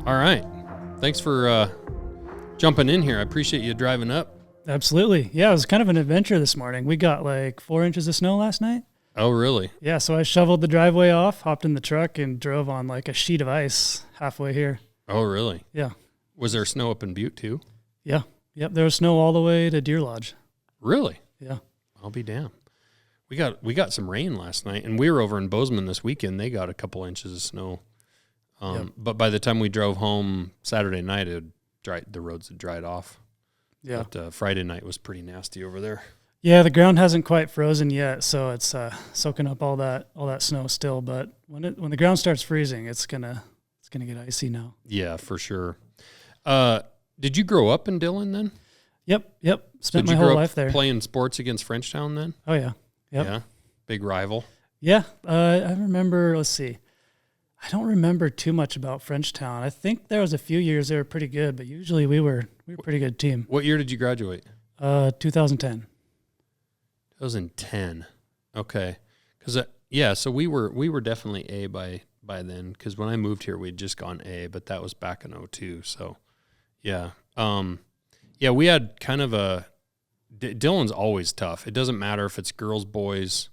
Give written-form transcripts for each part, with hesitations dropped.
All right. Thanks for jumping in here. I appreciate you driving up. Absolutely. Yeah, it was kind of an adventure this morning. We got like 4 inches of snow last night. Oh, really? Yeah, so I shoveled the driveway off, hopped in the truck, and drove on like a sheet of ice halfway here. Oh, really? Yeah. Was there snow up in Butte, too? Yeah. Yep, there was snow all the way to Deer Lodge. Really? Yeah. I'll be damned. We got some rain last night, and we were over in Bozeman this weekend. They got a couple inches of snow. Yep. But by the time we drove home Saturday night, the roads had dried off. Yeah. But Friday night was pretty nasty over there. Yeah, the ground hasn't quite frozen yet, so it's soaking up all that snow still. But when the ground starts freezing, it's gonna get icy now. Yeah, for sure. Did you grow up in Dillon then? Yep. Spent my whole life there. Playing sports against Frenchtown then? Oh yeah. Yep. Yeah. Big rival. Yeah. I remember. Let's see. I don't remember too much about Frenchtown. I think there was a few years they were pretty good, but usually we were a pretty good team. What year did you graduate? 2010. 2010. Okay. So we were definitely A by then, because when I moved here we'd just gone A, but that was back in 2002. So yeah. Yeah, we had kind of Dillon's always tough. It doesn't matter if it's girls, boys,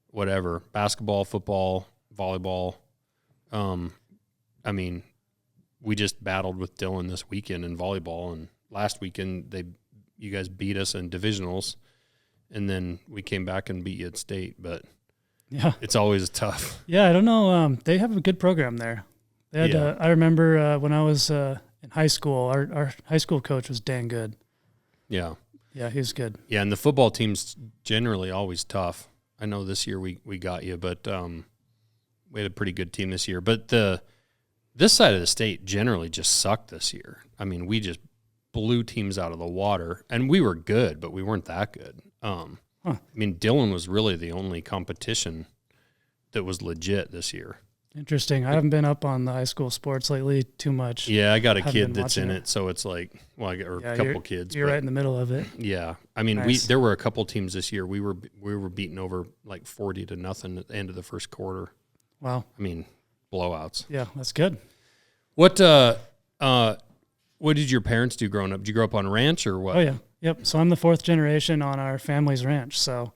whatever, basketball, football, volleyball. I mean, we just battled with Dillon this weekend in volleyball, and last weekend you guys beat us in divisionals, and then we came back and beat you at state, but yeah, it's always tough. Yeah, I don't know. They have a good program there. They had, I remember when I was in high school, our high school coach was dang good. Yeah. Yeah, he was good. Yeah, and the football team's generally always tough. I know this year we got you, but we had a pretty good team this year. But this side of the state generally just sucked this year. I mean, we just blew teams out of the water, and we were good, but we weren't that good. I mean, Dillon was really the only competition that was legit this year. Interesting. I haven't been up on the high school sports lately too much. Yeah, I got a kid that's in it, so it's like, a couple kids. You're right in the middle of it. Yeah, I mean, nice. there were a couple teams this year. We were beaten over like 40-0 at the end of the first quarter. Wow. I mean, blowouts. Yeah, that's good. What did your parents do growing up? Did you grow up on a ranch or what? Oh yeah, yep. So I'm the fourth generation on our family's ranch. So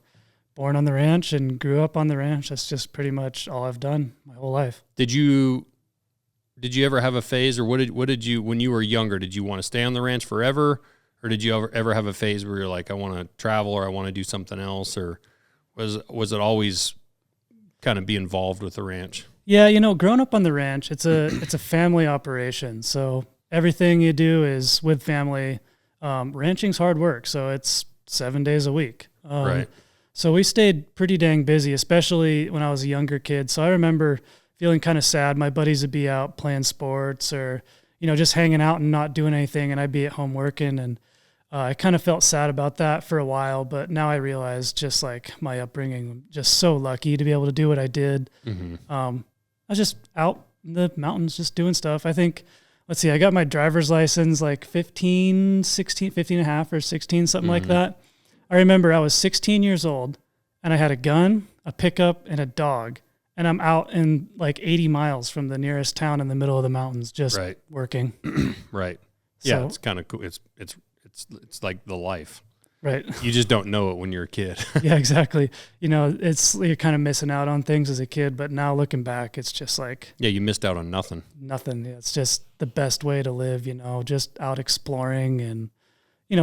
born on the ranch and grew up on the ranch. That's just pretty much all I've done my whole life. Did you ever have a phase, or what did you, when you were younger, did you want to stay on the ranch forever, or did you ever have a phase where you're like, I want to travel or I want to do something else, or was it always kind of be involved with the ranch? Yeah, growing up on the ranch, it's a family operation. So everything you do is with family. Ranching's hard work, so it's 7 days a week. Right. So we stayed pretty dang busy, especially when I was a younger kid. So I remember feeling kind of sad. My buddies would be out playing sports or, just hanging out and not doing anything, and I'd be at home working. And I kind of felt sad about that for a while, but now I realize just like my upbringing, I'm just so lucky to be able to do what I did. Mm-hmm. I was just out in the mountains just doing stuff. I think, let's see, I got my driver's license like 15 and a half or 16, something like that. I remember I was 16 years old and I had a gun, a pickup, and a dog. And I'm out in like 80 miles from the nearest town in the middle of the mountains just working. Right. Yeah, So, it's kind of cool. It's like the life. right. You just don't know it when you're a kid. Yeah, exactly. You're kind of missing out on things as a kid, but now looking back, it's just like Yeah, you missed out on nothing. nothing. It's just the best way to live, just out exploring and,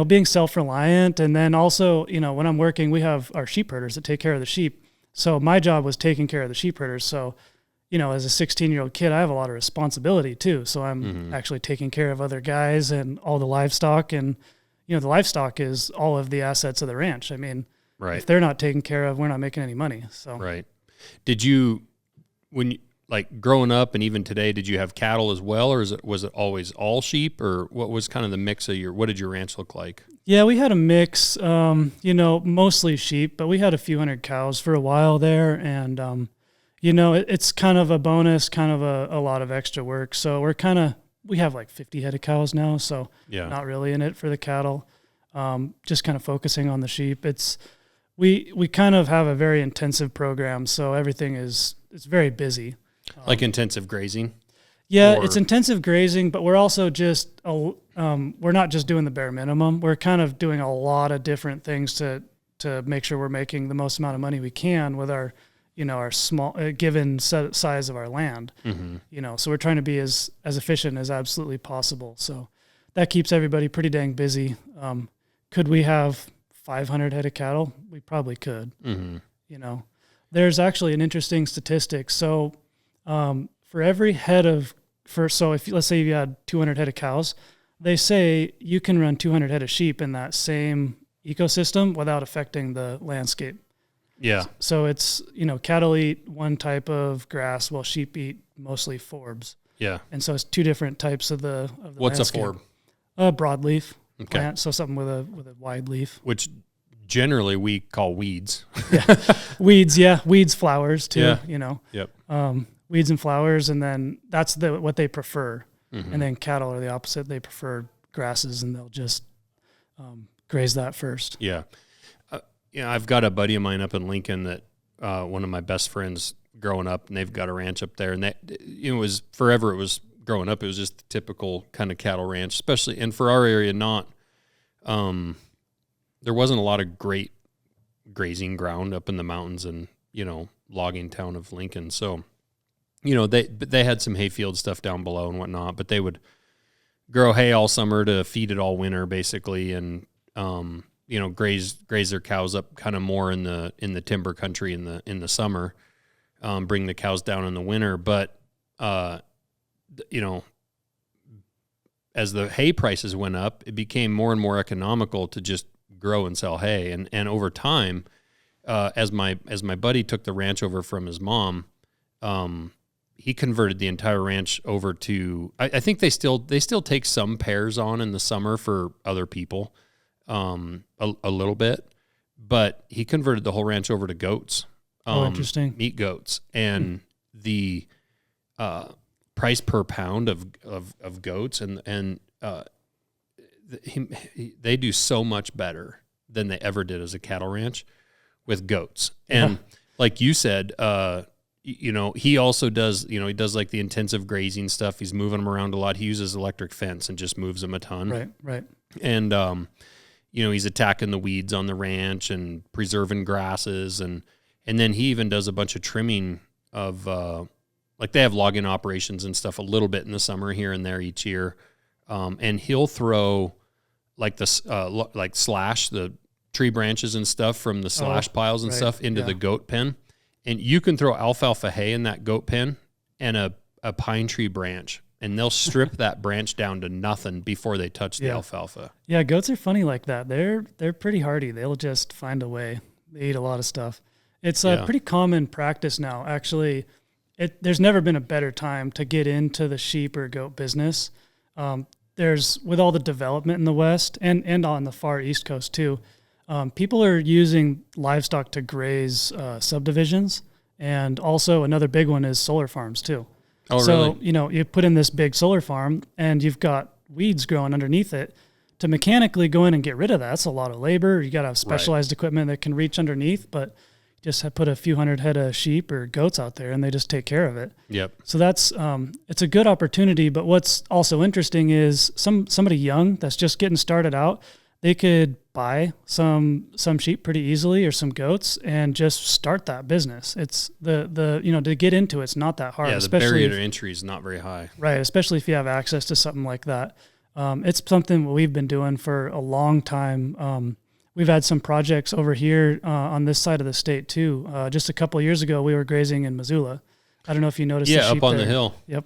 being self-reliant. And then also, when I'm working, we have our sheep herders that take care of the sheep. So my job was taking care of the sheep herders. So, as a 16-year-old kid, I have a lot of responsibility too. So I'm actually taking care of other guys and all the livestock. And, the livestock is all of the assets of the ranch. I mean, if they're not taken care of, we're not making any money. So Right. Did you, like growing up and even today, did you have cattle as well, or was it always all sheep, or what was kind of the mix of what did your ranch look like? Yeah, we had a mix, mostly sheep, but we had a few hundred cows for a while there. And, it's kind of a bonus, kind of a lot of extra work. So we have like 50 head of cows now. So not really in it for the cattle, just kind of focusing on the sheep. We kind of have a very intensive program. So everything it's very busy. Like intensive grazing? Yeah, Or- it's intensive grazing, but we're also just we're not just doing the bare minimum. We're kind of doing a lot of different things to make sure we're making the most amount of money we can with our our small given size of our land. Mm-hmm. So we're trying to be as efficient as absolutely possible. So that keeps everybody pretty dang busy. Could we have 500 head of cattle? We probably could. Mm-hmm. There's actually an interesting statistic. So for every head so if let's say you had 200 head of cows, they say you can run 200 head of sheep in that same ecosystem without affecting the landscape. Yeah. So it's, cattle eat one type of grass while sheep eat mostly forbs. Yeah. And so it's two different types of the What's landscape. a forb? Broadleaf Okay. plant, so something with a wide leaf. Which generally we call weeds. Weeds, weeds, flowers too, Yep. Weeds and flowers, and then that's what they prefer. Mm-hmm. And then cattle are the opposite. They prefer grasses, and they'll just graze that first. Yeah. I've got a buddy of mine up in Lincoln that one of my best friends growing up, and they've got a ranch up there. And it was forever. It was growing up. It was just the typical kind of cattle ranch, especially, and for our area, there wasn't a lot of great grazing ground up in the mountains and logging town of Lincoln. So, they had some hayfield stuff down below and whatnot, but they would grow hay all summer to feed it all winter, basically, and graze their cows up kind of more in the timber country in the summer, bring the cows down in the winter. But as the hay prices went up, it became more and more economical to just grow and sell hay. And over time, as my buddy took the ranch over from his mom, he converted the entire ranch over to, I think they still take some pairs on in the summer for other people, a little bit, but he converted the whole ranch over to goats. Interesting. Meat goats. And the price per pound of goats and they do so much better than they ever did as a cattle ranch with goats. And like you said, he also does, he does like the intensive grazing stuff. He's moving them around a lot. He uses electric fence and just moves them a ton. Right. And, he's attacking the weeds on the ranch and preserving grasses. And then he even does a bunch of trimming of, like they have logging operations and stuff a little bit in the summer here and there each year. And he'll throw like slash the tree branches and stuff from the slash piles and stuff into the goat pen. And you can throw alfalfa hay in that goat pen and a pine tree branch, and they'll strip that branch down to nothing before they touch the alfalfa. Yeah, goats are funny like that. They're pretty hardy. They'll just find a way. They eat a lot of stuff. It's a pretty common practice now. Actually, there's never been a better time to get into the sheep or goat business. There's, with all the development in the West and on the far East Coast too, people are using livestock to graze subdivisions, and also another big one is solar farms too. Oh, so, really? You put in this big solar farm and you've got weeds growing underneath it. To mechanically go in and get rid of that, that's a lot of labor. You got to have specialized equipment that can reach underneath, but just put a few hundred head of sheep or goats out there and they just take care of it. Yep. So that's, it's a good opportunity. But what's also interesting is somebody young that's just getting started out, they could buy some sheep pretty easily or some goats and just start that business. It's to get into it's not that hard. Yeah, the barrier to entry is not very high. Right, especially if you have access to something like that. It's something we've been doing for a long time. We've had some projects over here on this side of the state too. Just a couple of years ago, we were grazing in Missoula. I don't know if you noticed. Yeah, the sheep up on there. the hill. Yep.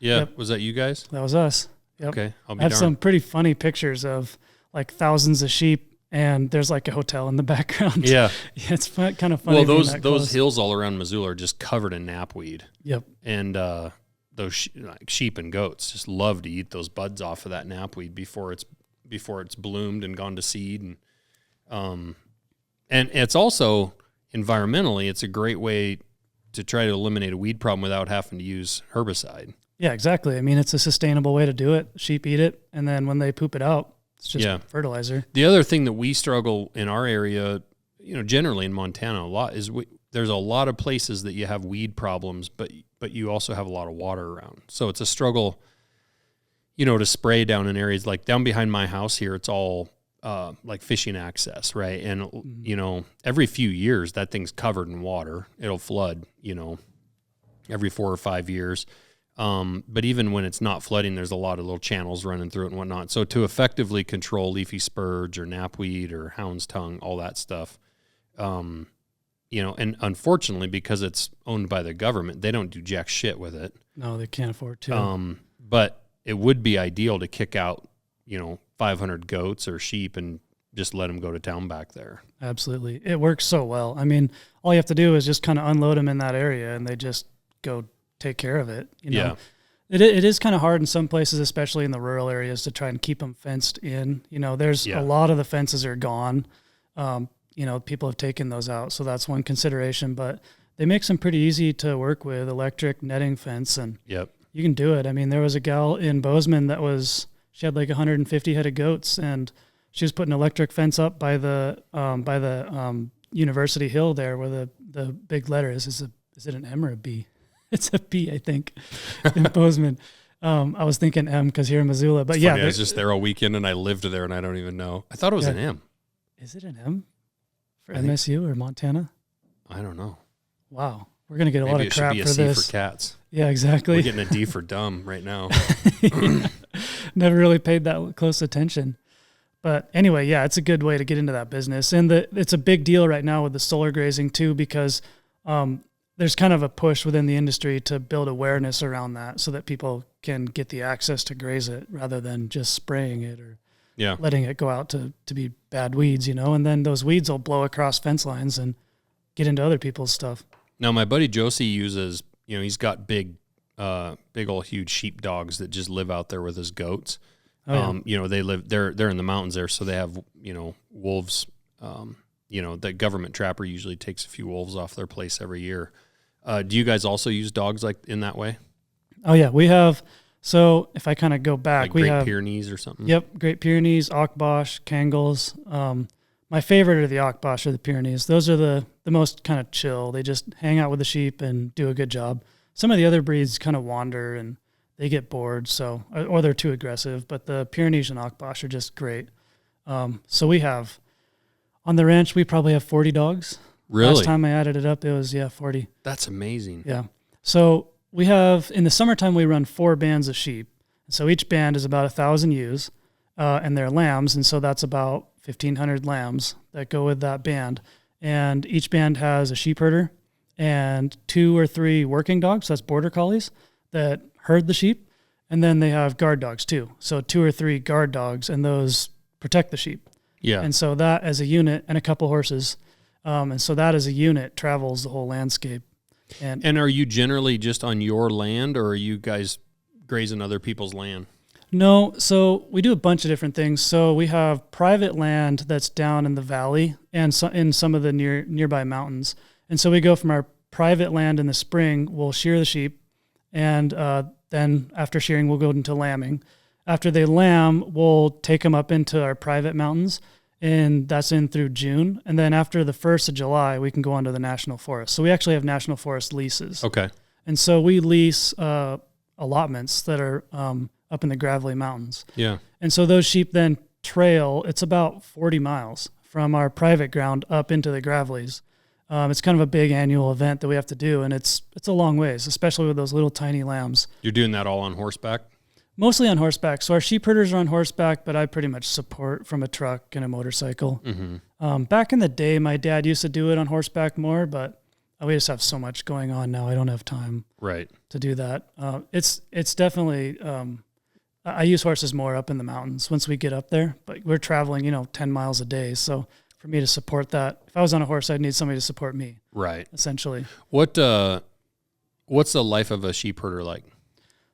Yeah, Yep. Was that you guys? That was us. Yep. Okay, I'll be I have darned. some pretty funny pictures of like thousands of sheep, and there's like a hotel in the background. Yeah, It's kind of funny. Well, those hills all around Missoula are just covered in knapweed. Yep. And those sheep and goats just love to eat those buds off of that knapweed before it's bloomed and gone to seed, and it's also environmentally, it's a great way to try to eliminate a weed problem without having to use herbicide. Yeah, exactly. I mean, it's a sustainable way to do it. Sheep eat it, and then when they poop it out, it's just fertilizer. The other thing that we struggle in our area, generally in Montana a lot, is there's a lot of places that you have weed problems, but but you also have a lot of water around. So it's a struggle, to spray down in areas like down behind my house here. It's all like fishing access, right? And, every few years that thing's covered in water. It'll flood, every 4 or 5 years. But even when it's not flooding, there's a lot of little channels running through it and whatnot. So to effectively control leafy spurge or knapweed or hound's tongue, all that stuff, and unfortunately, because it's owned by the government, they don't do jack shit with it. No, they can't afford to. But it would be ideal to kick out, 500 goats or sheep and just let them go to town back there. Absolutely. It works so well. I mean, all you have to do is just kind of unload them in that area and they just go take care of it. Yeah. It is kind of hard in some places, especially in the rural areas, to try and keep them fenced in. There's a lot of the fences are gone. People have taken those out. So that's one consideration, but they make some pretty easy to work with electric netting fence, and you can do it. I mean, there was a gal in Bozeman she had like 150 head of goats, and she was putting electric fence up by the University Hill there where the big letter is. Is it an M or a B? It's a B, I think, in Bozeman. I was thinking M because here in Missoula, but I was just there all weekend and I lived there and I don't even know. I thought it was an M. Is it an M for MSU or Montana? I don't know. Wow. We're going to get a lot of crap for this. Maybe it should be a C for cats. Yeah, exactly. We're getting a D for dumb right now. Never really paid that close attention. But anyway, it's a good way to get into that business. And it's a big deal right now with the solar grazing too, because there's kind of a push within the industry to build awareness around that so that people can get the access to graze it rather than just spraying it or letting it go out to be bad weeds, and then those weeds will blow across fence lines and get into other people's stuff. Now, my buddy Josie uses, he's got big old huge sheep dogs that just live out there with his goats. Oh, yeah. They're in the mountains there, so they have, wolves. The government trapper usually takes a few wolves off their place every year. Do you guys also use dogs like in that way? Oh yeah, we have. So if I kind of go back, like we have Great Pyrenees or something. Yep, Great Pyrenees, Akbash, Kangles. My favorite are the Akbash or the Pyrenees. Those are the most kind of chill. They just hang out with the sheep and do a good job. Some of the other breeds kind of wander and they get bored, or they're too aggressive. But the Pyrenees and Akbash are just great. So we have on the ranch, we probably have 40 dogs. Really? Last time I added it up, it was 40. That's amazing. Yeah. So we have in the summertime we run 4 bands of sheep. So each band is about 1,000 ewes, and they're lambs, and so that's about 1,500 lambs that go with that band. And each band has a sheep herder and 2 or 3 working dogs, that's border collies, that herd the sheep. And then they have guard dogs too. So 2 or 3 guard dogs, and those protect the sheep. Yeah. And so that as a unit, and a couple horses, and so that as a unit travels the whole landscape. And are you generally just on your land, or are you guys grazing other people's land? No, so we do a bunch of different things. So we have private land that's down in the valley and in some of the nearby mountains. And so we go from our private land in the spring, we'll shear the sheep, and then after shearing, we'll go into lambing. After they lamb, we'll take them up into our private mountains, and that's in through June. And then after the 1st of July, we can go onto the national forest. So we actually have national forest leases. Okay. And so we lease allotments that are up in the gravelly mountains. Yeah. And so those sheep then trail, it's about 40 miles from our private ground up into the gravelies. It's kind of a big annual event that we have to do, and it's a long ways, especially with those little tiny lambs. You're doing that all on horseback? Mostly on horseback. So our sheep herders are on horseback, but I pretty much support from a truck and a motorcycle. Mm-hmm. Back in the day, my dad used to do it on horseback more, but we just have so much going on now. I don't have time to do that. It's definitely, I use horses more up in the mountains once we get up there, but we're traveling, 10 miles a day. So for me to support that, if I was on a horse, I'd need somebody to support me. Right. Essentially. What's the life of a sheep herder like?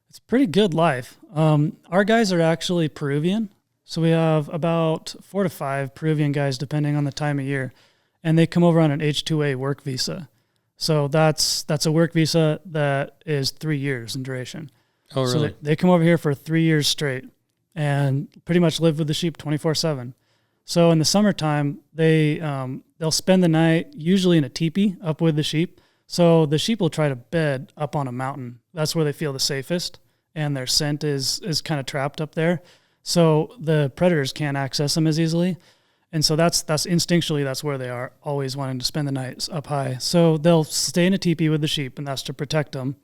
It's a pretty good life. Our guys are actually Peruvian. So we have about 4 to 5 Peruvian guys, depending on the time of year. And they come over on an H-2A work visa. So that's a work visa that is 3 years in duration. Oh, really? So they come over here for 3 years straight and pretty much live with the sheep 24/7. So in the summertime, they'll spend the night usually in a teepee up with the sheep. So the sheep will try to bed up on a mountain. That's where they feel the safest, and their scent is kind of trapped up there. So the predators can't access them as easily. And so that's instinctually, that's where they are, always wanting to spend the night up high. So they'll stay in a teepee with the sheep, and that's to protect them.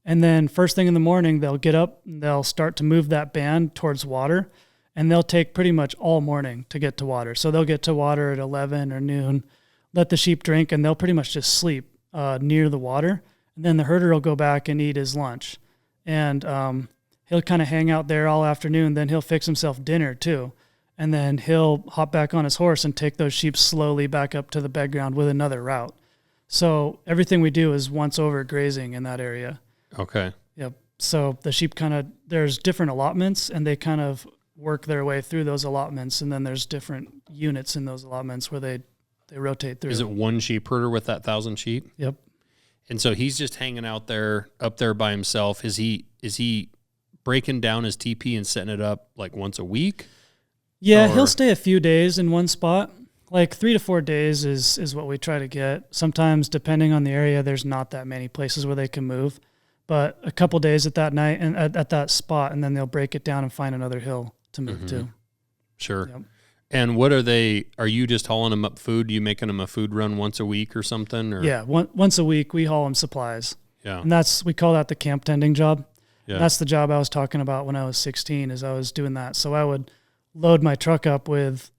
And then first thing in the morning, they'll get up and they'll start to move that band towards water, and they'll take pretty much all morning to get to water. So they'll get to water at 11 or noon, let the sheep drink, and they'll pretty much just sleep near the water. And then the herder will go back and eat his lunch. And he'll kind of hang out there all afternoon. Then he'll fix himself dinner too. And then he'll hop back on his horse and take those sheep slowly back up to the bed ground with another route. So everything we do is once over grazing in that area. Okay. Yep. So the sheep there's different allotments, and they kind of work their way through those allotments. And then there's different units in those allotments where they rotate through. Is it one sheep herder with that 1,000 sheep? Yep. And so he's just hanging out there, up there by himself. Is he breaking down his teepee and setting it up like once a week? Yeah, he'll stay a few days in one spot. Like 3 to 4 days is what we try to get. Sometimes, depending on the area, there's not that many places where they can move. But a couple days at that night and at that spot, and then they'll break it down and find another hill to move to. Sure. Yep. And what are you just hauling them up food? You making them a food run once a week or something? Or? Yeah, once a week we haul them supplies. Yeah. And we call that the camp tending job. Yeah. That's the job I was talking about when I was 16, is I was doing that. So I would load my truck up with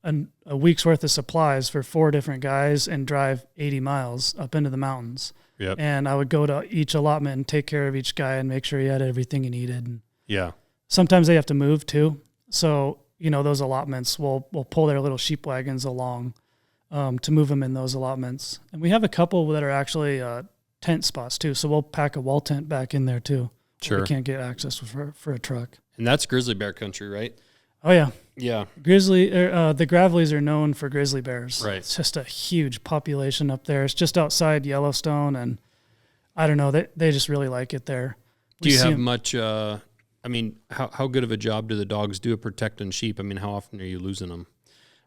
a week's worth of supplies for 4 different guys and drive 80 miles up into the mountains. Yep. And I would go to each allotment and take care of each guy and make sure he had everything he needed. And yeah. sometimes they have to move too. So, those allotments, we'll pull their little sheep wagons along to move them in those allotments. And we have a couple that are actually tent spots too. So we'll pack a wall tent back in there too. Sure. We can't get access for a truck. And that's grizzly bear country, right? Oh yeah. Yeah. The Gravelies are known for grizzly bears. Right. It's just a huge population up there. It's just outside Yellowstone, and I don't know, they just really like it there. Do you have much, how good of a job do the dogs do at protecting sheep? I mean, how often are you losing them?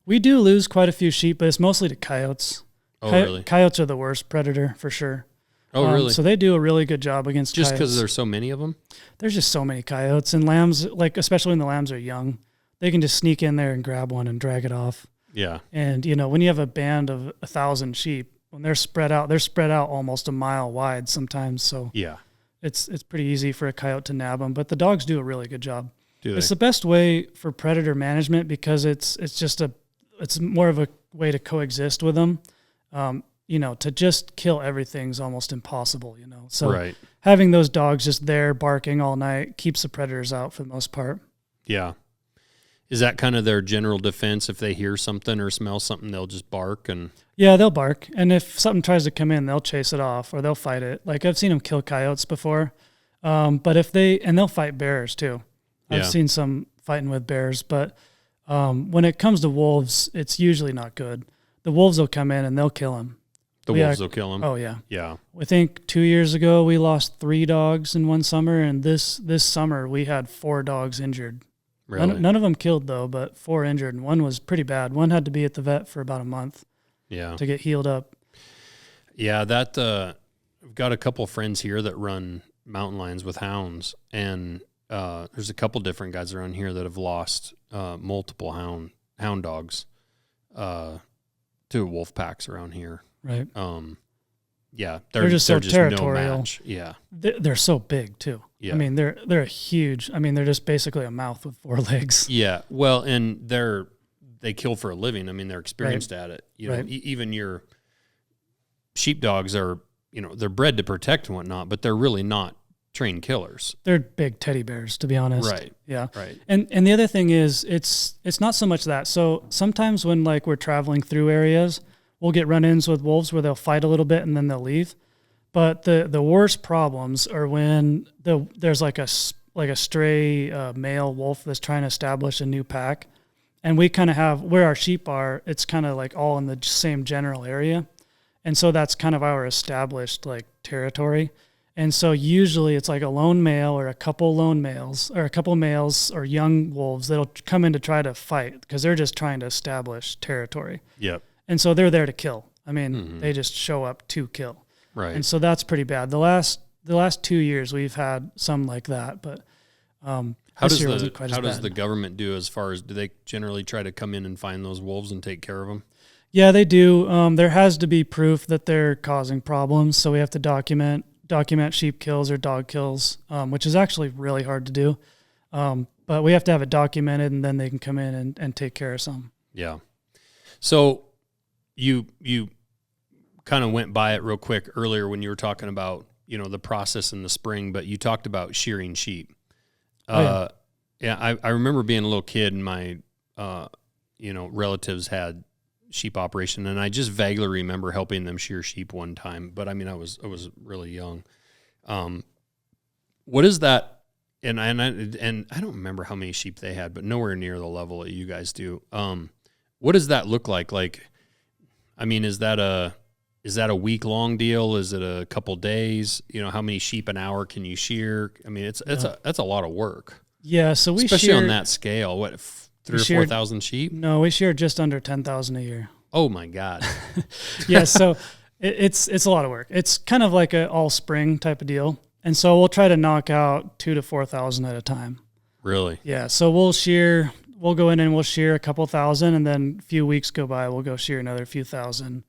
We do lose quite a few sheep, but it's mostly to coyotes. Oh, really? Coyotes are the worst predator for sure. Oh, really? So they do a really good job against just coyotes. because there's so many of them? There's just so many coyotes, and lambs, like especially when the lambs are young, they can just sneak in there and grab one and drag it off. Yeah. And, when you have a band of 1,000 sheep, when they're spread out almost a mile wide sometimes. So yeah, it's pretty easy for a coyote to nab them, but the dogs do a really good job. Do they? It's the best way for predator management because it's more of a way to coexist with them. To just kill everything's almost impossible, So right. Having those dogs just there barking all night keeps the predators out for the most part. Yeah. Is that kind of their general defense? If they hear something or smell something, they'll just bark? Yeah, they'll bark. And if something tries to come in, they'll chase it off or they'll fight it. Like I've seen them kill coyotes before. But they'll fight bears too. I've seen some fighting with bears, but when it comes to wolves, it's usually not good. The wolves will come in and they'll kill them. The wolves will kill them? Oh, yeah. Yeah. I think 2 years ago, we lost 3 dogs in one summer, and this summer, we had 4 dogs injured. Really? None of them killed, though, but 4 injured, and one was pretty bad. One had to be at the vet for about a month to get healed up. Yeah, I've got a couple of friends here that run mountain lions with hounds, and there's a couple different guys around here that have lost multiple hound dogs to wolf packs around here. Right. Yeah, they're just territorial. No match. Yeah, they're so big too. Yeah. I mean they're a huge. I mean they're just basically a mouth with 4 legs. Yeah, well, and they kill for a living. I mean they're experienced at it. Even your sheepdogs are they're bred to protect and whatnot, but they're really not trained killers. They're big teddy bears, to be honest. Right. Yeah. Right. And the other thing is it's not so much that. So sometimes when we're traveling through areas, we'll get run-ins with wolves where they'll fight a little bit and then they'll leave. But the worst problems are when there's like a stray male wolf that's trying to establish a new pack, and we kind of have where our sheep are. It's kind of like all in the same general area, and so that's kind of our established territory. And so usually it's like a lone male or a couple lone males or a couple males or young wolves that'll come in to try to fight because they're just trying to establish territory. Yep. And so they're there to kill. I mean, they just show up to kill. Right. And so that's pretty bad. The last 2 years we've had some like that, but how does the the government do as far as, do they generally try to come in and find those wolves and take care of them? Yeah, they do. There has to be proof that they're causing problems, so we have to document sheep kills or dog kills, which is actually really hard to do. But we have to have it documented, and then they can come in and take care of some. Yeah. So you kind of went by it real quick earlier when you were talking about, the process in the spring, but you talked about shearing sheep. I remember being a little kid and my, relatives had sheep operation, and I just vaguely remember helping them shear sheep one time, but I mean, I was really young. What is that? And I don't remember how many sheep they had, but nowhere near the level that you guys do. What does that look like? Like, I mean, is that a week-long deal? Is it a couple days? How many sheep an hour can you shear? I mean, that's a lot of work. Yeah, so we especially on that scale. What, 3,000 or 4,000 sheep? No, we shear just under 10,000 a year. Oh my God! Yeah, so it's a lot of work. It's kind of like a all spring type of deal, and so we'll try to knock out 2,000 to 4,000 at a time. Really? Yeah. So we'll go in and we'll shear a couple thousand, and then a few weeks go by, we'll go shear another few thousand,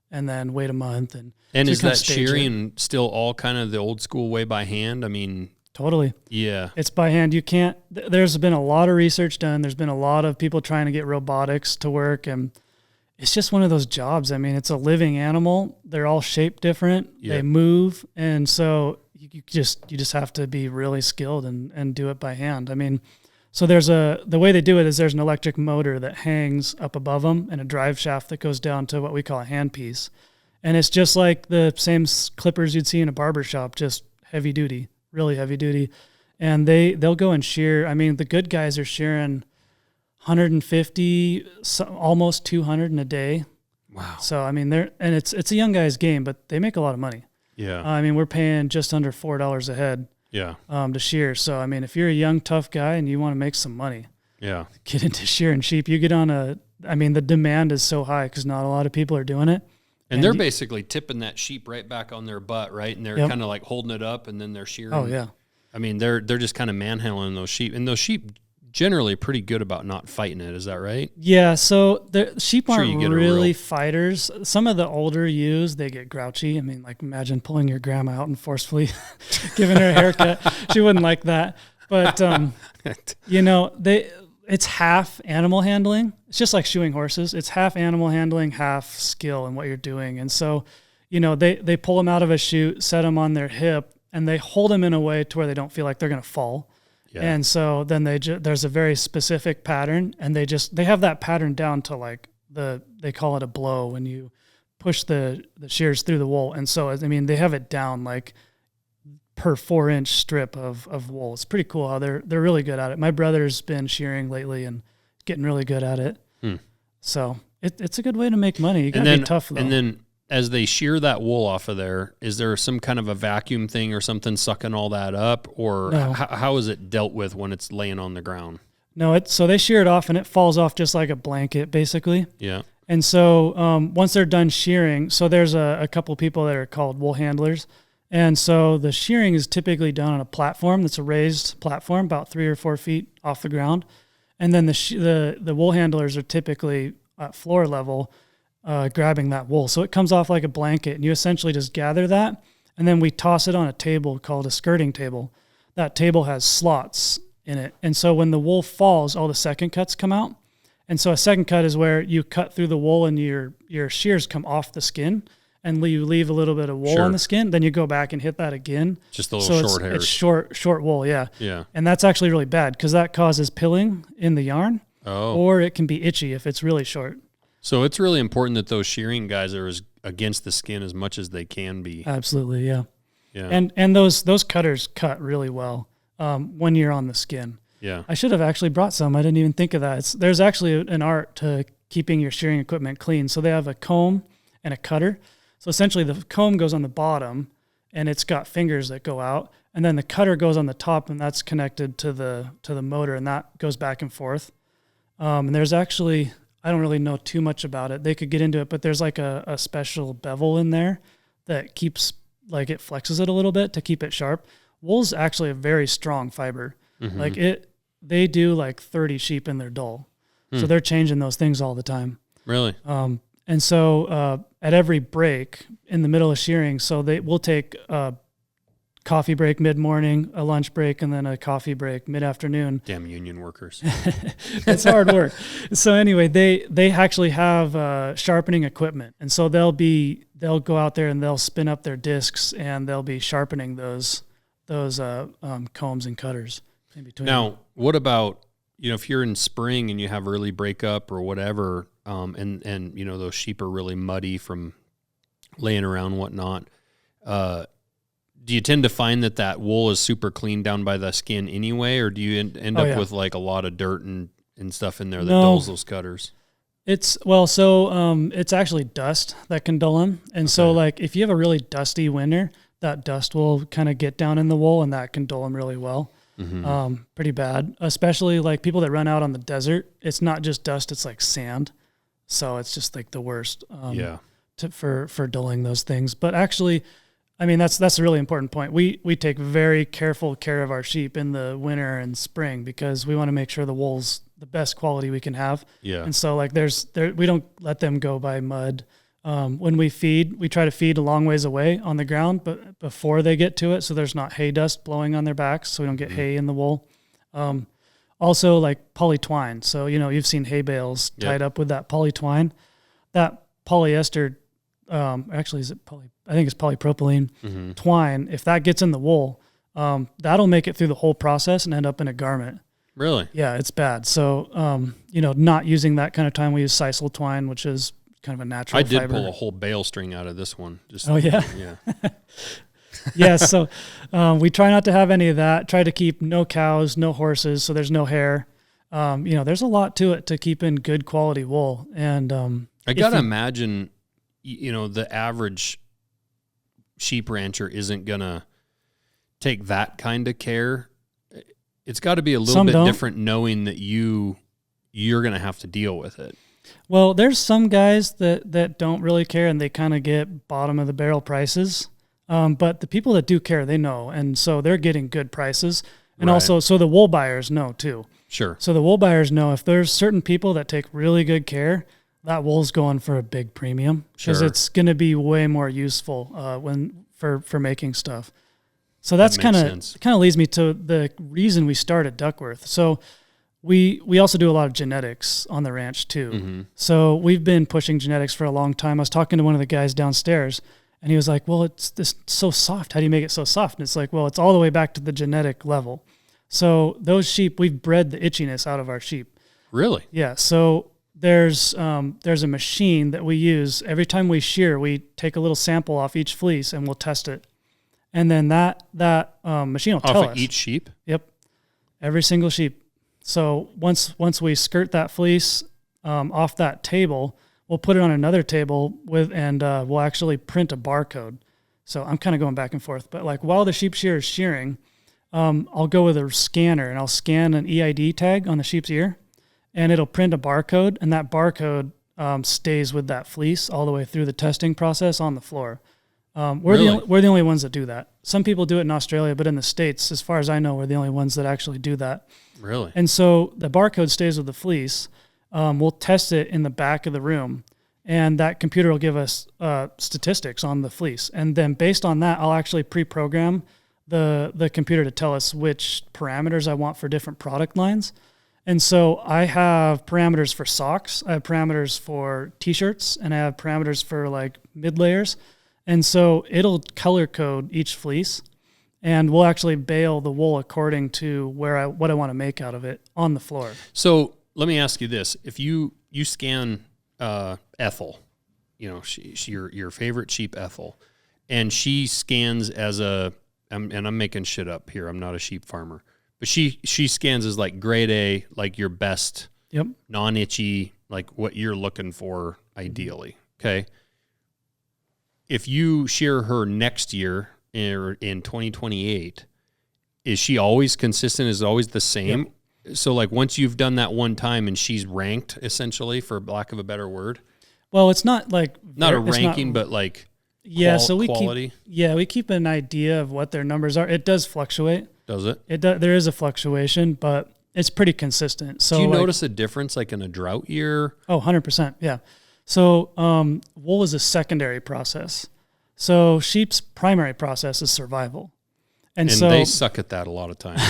and then wait a month. And so is that shearing still all kind of the old school way by hand? I mean, totally. Yeah. It's by hand. You can't, there's been a lot of research done. There's been a lot of people trying to get robotics to work, and it's just one of those jobs. I mean, it's a living animal. They're all shaped different. Yeah. They move. And so you just have to be really skilled and do it by hand. I mean, so the way they do it is there's an electric motor that hangs up above them and a drive shaft that goes down to what we call a handpiece. And it's just like the same clippers you'd see in a barber shop, just heavy duty, really heavy duty. And they'll go and shear. I mean, the good guys are shearing 150, almost 200 in a day. Wow. So, I mean, it's a young guy's game, but they make a lot of money. Yeah. I mean, we're paying just under $4 a head. Yeah. To shear. So, I mean, if you're a young, tough guy and you want to make some money, yeah, get into shearing sheep. You get on the demand is so high because not a lot of people are doing it. And they're basically tipping that sheep right back on their butt, right? And they're kind of like holding it up, and then they're shearing. Oh, yeah. I mean, they're just kind of manhandling those sheep. And those sheep generally pretty good about not fighting it. Is that right? Yeah, so the sheep aren't really fighters. Some of the older ewes, they get grouchy. I mean, like imagine pulling your grandma out and forcefully giving her a haircut. She wouldn't like that. But, it's half animal handling. It's just like shoeing horses. It's half animal handling, half skill in what you're doing. And so, they pull them out of a chute, set them on their hip, and they hold them in a way to where they don't feel like they're going to fall. Yeah. And so then there's a very specific pattern, and they have that pattern down to like they call it a blow when you push the shears through the wool. And so, I mean, they have it down like per 4-inch strip of wool. It's pretty cool how they're really good at it. My brother's been shearing lately and getting really good at it. So it's a good way to make money. You gotta be tough though. And then as they shear that wool off of there, is there some kind of a vacuum thing or something sucking all that up? Or no. How is it dealt with when it's laying on the ground? No, so they shear it off and it falls off just like a blanket, basically. Yeah. And so once they're done shearing, so there's a couple people that are called wool handlers. And so the shearing is typically done on a platform that's a raised platform about 3 or 4 feet off the ground. And then the wool handlers are typically at floor level, grabbing that wool. So it comes off like a blanket, and you essentially just gather that, and then we toss it on a table called a skirting table. That table has slots in it. And so when the wool falls, all the second cuts come out. And so a second cut is where you cut through the wool and your shears come off the skin, and you leave a little bit of wool on the skin. Then you go back and hit that again. Just the little short hairs. It's short wool, yeah. Yeah. And that's actually really bad because that causes pilling in the yarn. Oh. Or it can be itchy if it's really short. So it's really important that those shearing guys are as against the skin as much as they can be. Absolutely, yeah. Yeah. And those cutters cut really well when you're on the skin. Yeah. I should have actually brought some. I didn't even think of that. There's actually an art to keeping your shearing equipment clean. So they have a comb and a cutter. So essentially the comb goes on the bottom and it's got fingers that go out, and then the cutter goes on the top, and that's connected to the motor, and that goes back and forth. And there's actually, I don't really know too much about it. They could get into it, but there's like a special bevel in there that keeps, like, it flexes it a little bit to keep it sharp. Wool's actually a very strong fiber. Like they do like 30 sheep in their dull. So they're changing those things all the time. Really? And so at every break in the middle of shearing, so we'll take a coffee break mid-morning, a lunch break, and then a coffee break mid-afternoon. Damn union workers. It's hard work. So anyway, they actually have sharpening equipment. And so they'll go out there and they'll spin up their discs and they'll be sharpening those combs and cutters in between. Now, what about, if you're in spring and you have early breakup or whatever, and those sheep are really muddy from laying around and whatnot, do you tend to find that wool is super clean down by the skin anyway, or do you end up with like a lot of dirt and stuff in there that dulls those cutters? It's actually dust that can dull them. And so like if you have a really dusty winter, that dust will kind of get down in the wool and that can dull them really well. Pretty bad, especially like people that run out on the desert. It's not just dust, it's like sand. So it's just like the worst for dulling those things. But actually, I mean, that's a really important point. We take very careful care of our sheep in the winter and spring because we want to make sure the wool's the best quality we can have. Yeah. And so like we don't let them go by mud. When we feed, we try to feed a long ways away on the ground, but before they get to it, so there's not hay dust blowing on their backs, so we don't get hay in the wool. Also like poly twine. So, you've seen hay bales tied up with that poly twine. That polyester, actually is it I think it's polypropylene twine. If that gets in the wool, that'll make it through the whole process and end up in a garment. Really? Yeah, it's bad. So, not using that kind of twine, we use sisal twine, which is kind of a natural fiber. I did pull a whole bale string out of this one. Yeah. Yeah. So we try not to have any of that. Try to keep no cows, no horses, so there's no hair. There's a lot to it to keep in good quality wool. And I gotta imagine, the average sheep rancher isn't gonna take that kind of care. It's got to be a little bit different knowing that you're gonna have to deal with it. Well, there's some guys that don't really care and they kind of get bottom of the barrel prices. But the people that do care, they know. And so they're getting good prices. And also, so the wool buyers know too. Sure. So the wool buyers know if there's certain people that take really good care, that wool's going for a big premium because it's going to be way more useful for making stuff. So that's kind of leads me to the reason we started Duckworth. So we also do a lot of genetics on the ranch too. So we've been pushing genetics for a long time. I was talking to one of the guys downstairs and he was like, well, it's so soft. How do you make it so soft? And it's like, well, it's all the way back to the genetic level. So those sheep, we've bred the itchiness out of our sheep. Really? Yeah. So there's a machine that we use. Every time we shear, we take a little sample off each fleece and we'll test it. And then that machine will tell us. Off of each sheep? Yep. Every single sheep. So once we skirt that fleece off that table, we'll put it on another table and we'll actually print a barcode. So I'm kind of going back and forth, but like while the sheep shearer is shearing, I'll go with a scanner and I'll scan an EID tag on the sheep's ear and it'll print a barcode and that barcode stays with that fleece all the way through the testing process on the floor. We're the only ones that do that. Some people do it in Australia, but in the States, as far as I know, we're the only ones that actually do that. Really? And so the barcode stays with the fleece. We'll test it in the back of the room, and that computer will give us statistics on the fleece. And then based on that, I'll actually pre-program the computer to tell us which parameters I want for different product lines. And so I have parameters for socks, I have parameters for t-shirts, and I have parameters for like mid layers. And so it'll color code each fleece, and we'll actually bale the wool according to what I want to make out of it on the floor. So let me ask you this: if you scan Ethel, your favorite sheep Ethel, and she scans as I'm making shit up here. I'm not a sheep farmer, but she scans as like grade A, like your best, non-itchy, like what you're looking for ideally. Okay. If you shear her next year in 2028, is she always consistent? Is it always the same? Yep. So like once you've done that one time and she's ranked essentially, for lack of a better word. Well, it's not like not a ranking, but like Yeah, so we quality? we keep an idea of what their numbers are. It does fluctuate. Does it? There is a fluctuation, but it's pretty consistent. So do you notice a difference like in a drought year? Oh, 100%. Yeah. So wool is a secondary process. So sheep's primary process is survival. And so they suck at that a lot of times.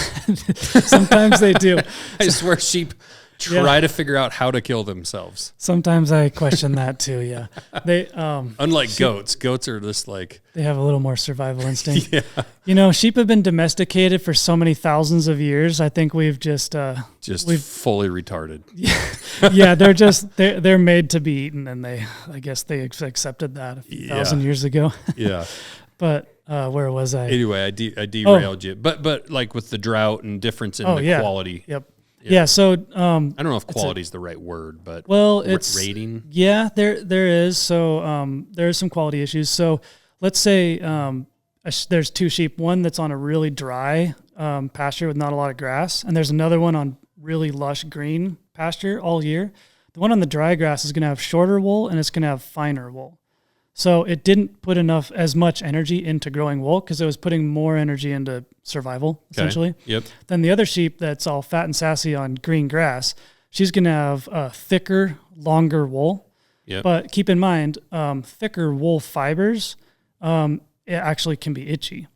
sometimes they do. I swear sheep try to figure out how to kill themselves. Sometimes I question that too. Yeah. They unlike goats are just like they have a little more survival instinct. Yeah. You know, sheep have been domesticated for so many thousands of years. I think we've we've fully retarded. Yeah, they're made to be eaten, and I guess they accepted that a few thousand years ago. Yeah. But where was I? Anyway, I derailed you. But like with the drought and difference in quality. Yep. Yeah. So I don't know if quality is the right word, but it's rating. Yeah, there is. So there's some quality issues. So let's say there's two sheep, one that's on a really dry pasture with not a lot of grass, and there's another one on really lush green pasture all year. The one on the dry grass is going to have shorter wool and it's going to have finer wool. So it didn't put as much energy into growing wool because it was putting more energy into survival, essentially. Yep. Then the other sheep that's all fat and sassy on green grass, she's going to have thicker, longer wool. Yep. But keep in mind, thicker wool fibers, it actually can be itchy.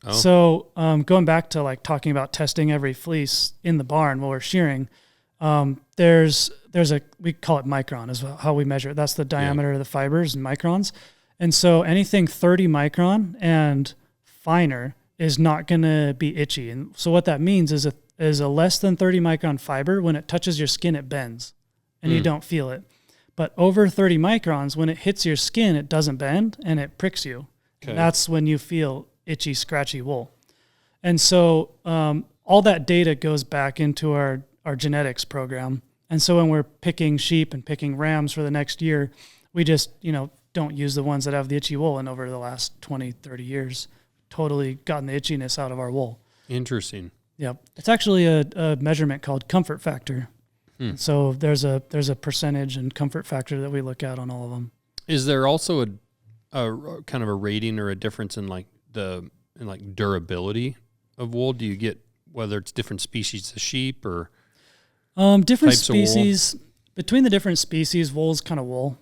Oh. So going back to like talking about testing every fleece in the barn while we're shearing, there's we call it micron is how we measure it. That's the diameter of the fibers in microns. And so anything 30 micron and finer is not going to be itchy. And so what that means is a less than 30 micron fiber, when it touches your skin, it bends and you don't feel it. But over 30 microns, when it hits your skin, it doesn't bend and it pricks you. Okay. That's when you feel itchy, scratchy wool. And so all that data goes back into our genetics program. And so when we're picking sheep and picking rams for the next year, we just, don't use the ones that have the itchy wool. And over the last 20, 30 years, totally gotten the itchiness out of our wool. Interesting. Yep. It's actually a measurement called comfort factor. So there's a percentage and comfort factor that we look at on all of them. Is there also a kind of a rating or a difference in like durability of wool? Do you get whether it's different species of sheep or different species? Between the different species, wool is kind of wool.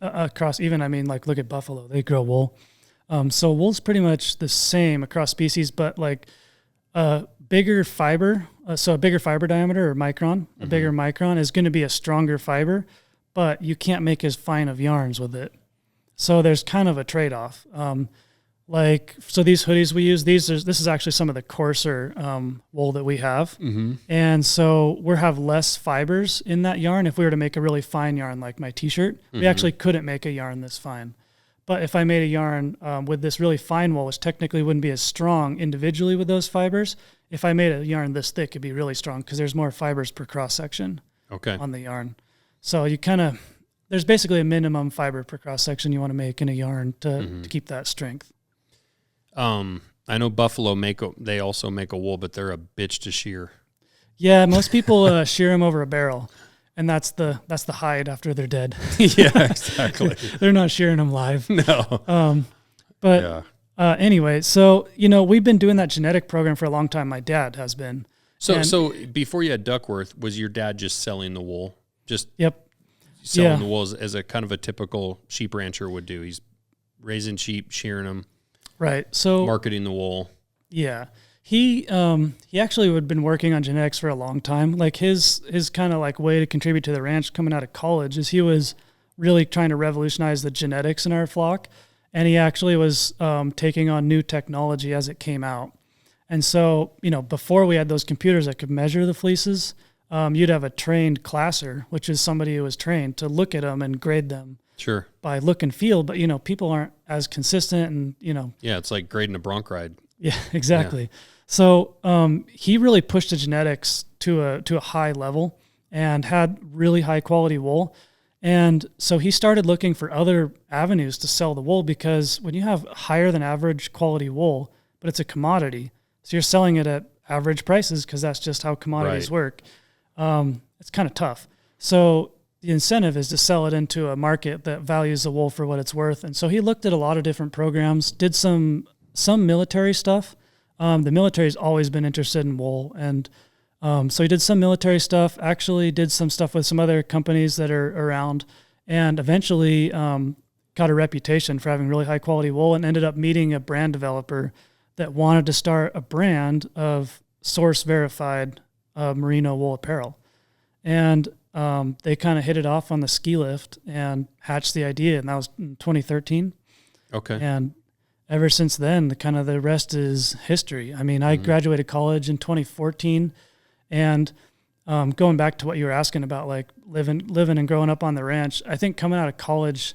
Across look at buffalo, they grow wool. So wool's pretty much the same across species, but like bigger fiber, so a bigger fiber diameter or micron, a bigger micron is going to be a stronger fiber, but you can't make as fine of yarns with it. So there's kind of a trade-off. So these hoodies we use, this is actually some of the coarser wool that we have. And so we have less fibers in that yarn. If we were to make a really fine yarn like my t-shirt, we actually couldn't make a yarn this fine. But if I made a yarn with this really fine wool, which technically wouldn't be as strong individually with those fibers, if I made a yarn this thick, it'd be really strong because there's more fibers per cross-section on the yarn. So there's basically a minimum fiber per cross-section you want to make in a yarn to keep that strength. I know buffalo they also make a wool, but they're a bitch to shear. Yeah, most people shear them over a barrel, and that's the hide after they're dead. Yeah, exactly. They're not shearing them live. No. Anyway, so we've been doing that genetic program for a long time. My dad has been. So before you had Duckworth, was your dad just selling the wool? Yep. Selling the wool as a kind of a typical sheep rancher would do. He's raising sheep, shearing them. Right. So marketing the wool. Yeah. He actually had been working on genetics for a long time. Like his kind of like way to contribute to the ranch coming out of college is he was really trying to revolutionize the genetics in our flock. And he actually was taking on new technology as it came out. And so, before we had those computers that could measure the fleeces, you'd have a trained classer, which is somebody who was trained to look at them and grade them. Sure. By look and feel, but people aren't as consistent and Yeah, it's like grading a bronc ride. Yeah, exactly. Yeah. So he really pushed the genetics to a high level and had really high quality wool. And so he started looking for other avenues to sell the wool because when you have higher than average quality wool, but it's a commodity, so you're selling it at average prices because that's just how commodities work. It's kind of tough. So the incentive is to sell it into a market that values the wool for what it's worth. And so he looked at a lot of different programs, did some military stuff. The military's always been interested in wool. And so he did some military stuff, actually did some stuff with some other companies that are around, and eventually got a reputation for having really high quality wool, and ended up meeting a brand developer that wanted to start a brand of source verified merino wool apparel. And they kind of hit it off on the ski lift and hatched the idea, and that was in 2013. Okay. And ever since then, the rest is history. I mean, I graduated college in 2014, and going back to what you were asking about, like living and growing up on the ranch, I think coming out of college,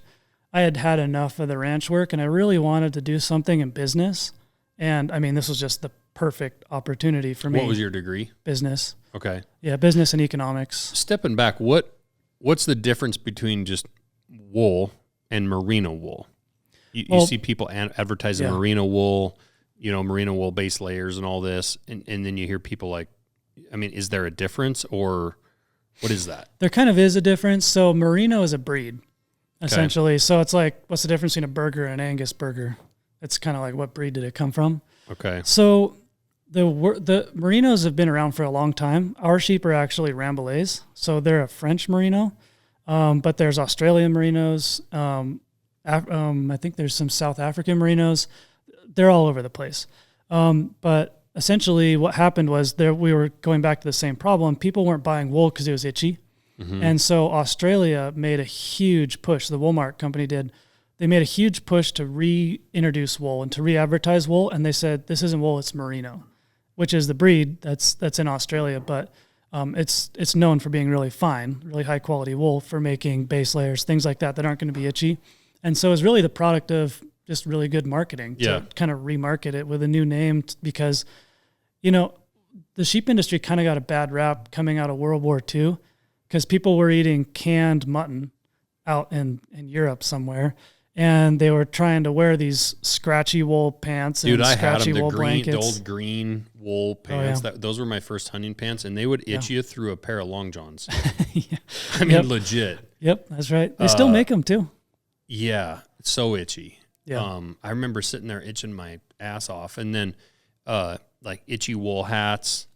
I had enough of the ranch work, and I really wanted to do something in business. And I mean, this was just the perfect opportunity for me. What was your degree? Business. Okay. Yeah, business and economics. Stepping back, what's the difference between just wool and merino wool? You see people advertising merino wool, merino wool base layers and all this, and then you hear people like, I mean, is there a difference, or what is that? There kind of is a difference. So merino is a breed, essentially. Okay. So it's like, what's the difference between a burger and an Angus burger? It's kind of like, what breed did it come from? Okay. So the merinos have been around for a long time. Our sheep are actually Rambouillets, so they're a French merino, but there's Australian merinos. I think there's some South African merinos. They're all over the place. But essentially what happened was we were going back to the same problem. People weren't buying wool because it was itchy. Mm-hmm. And so Australia made a huge push. The Woolmark company did. They made a huge push to reintroduce wool and to re-advertise wool. And they said, this isn't wool, it's merino, which is the breed that's in Australia. But it's known for being really fine, really high quality wool for making base layers, things like that aren't going to be itchy. And so it's really the product of just really good marketing to kind of remarket it with a new name, because, the sheep industry kind of got a bad rap coming out of World War II, because people were eating canned mutton out in Europe somewhere, and they were trying to wear these scratchy wool pants and scratchy wool blankets. The old green wool pants. Those were my first hunting pants, and they would itch you through a pair of long johns. I mean, legit. Yep, that's right. They still make them too. Yeah, it's so itchy. Yeah. I remember sitting there itching my ass off, and then like itchy wool hats.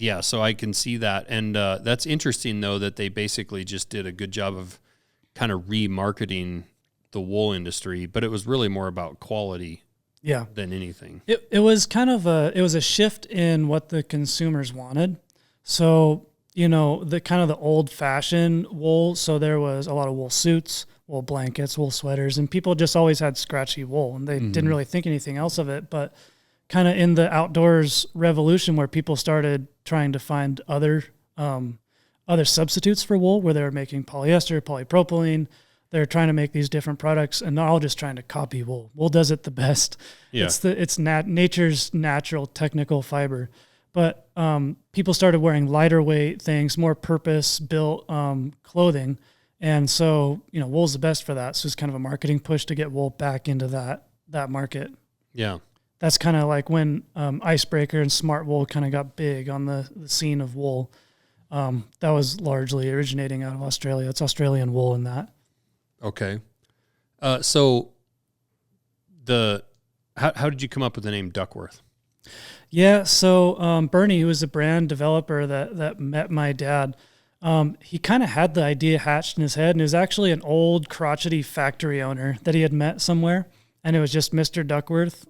Yeah, so I can see that. And that's interesting, though, that they basically just did a good job of kind of remarketing the wool industry, but it was really more about quality than anything. It was kind of a shift in what the consumers wanted. So, the kind of the old fashioned wool. So there was a lot of wool suits, wool blankets, wool sweaters, and people just always had scratchy wool, and they didn't really think anything else of it. But kind of in the outdoors revolution, where people started trying to find other substitutes for wool, where they were making polyester, polypropylene, they're trying to make these different products, and they're all just trying to copy wool. Wool does it the best. Yeah. It's nature's natural technical fiber. But people started wearing lighter weight things, more purpose-built clothing. And so, wool's the best for that. So it's kind of a marketing push to get wool back into that market. Yeah. That's kind of like when Icebreaker and Smart Wool kind of got big on the scene of wool. That was largely originating out of Australia. It's Australian wool in that. Okay. So how did you come up with the name Duckworth? Yeah, so Bernie, who was the brand developer that met my dad, he kind of had the idea hatched in his head, and it was actually an old crotchety factory owner that he had met somewhere, and it was just Mr. Duckworth.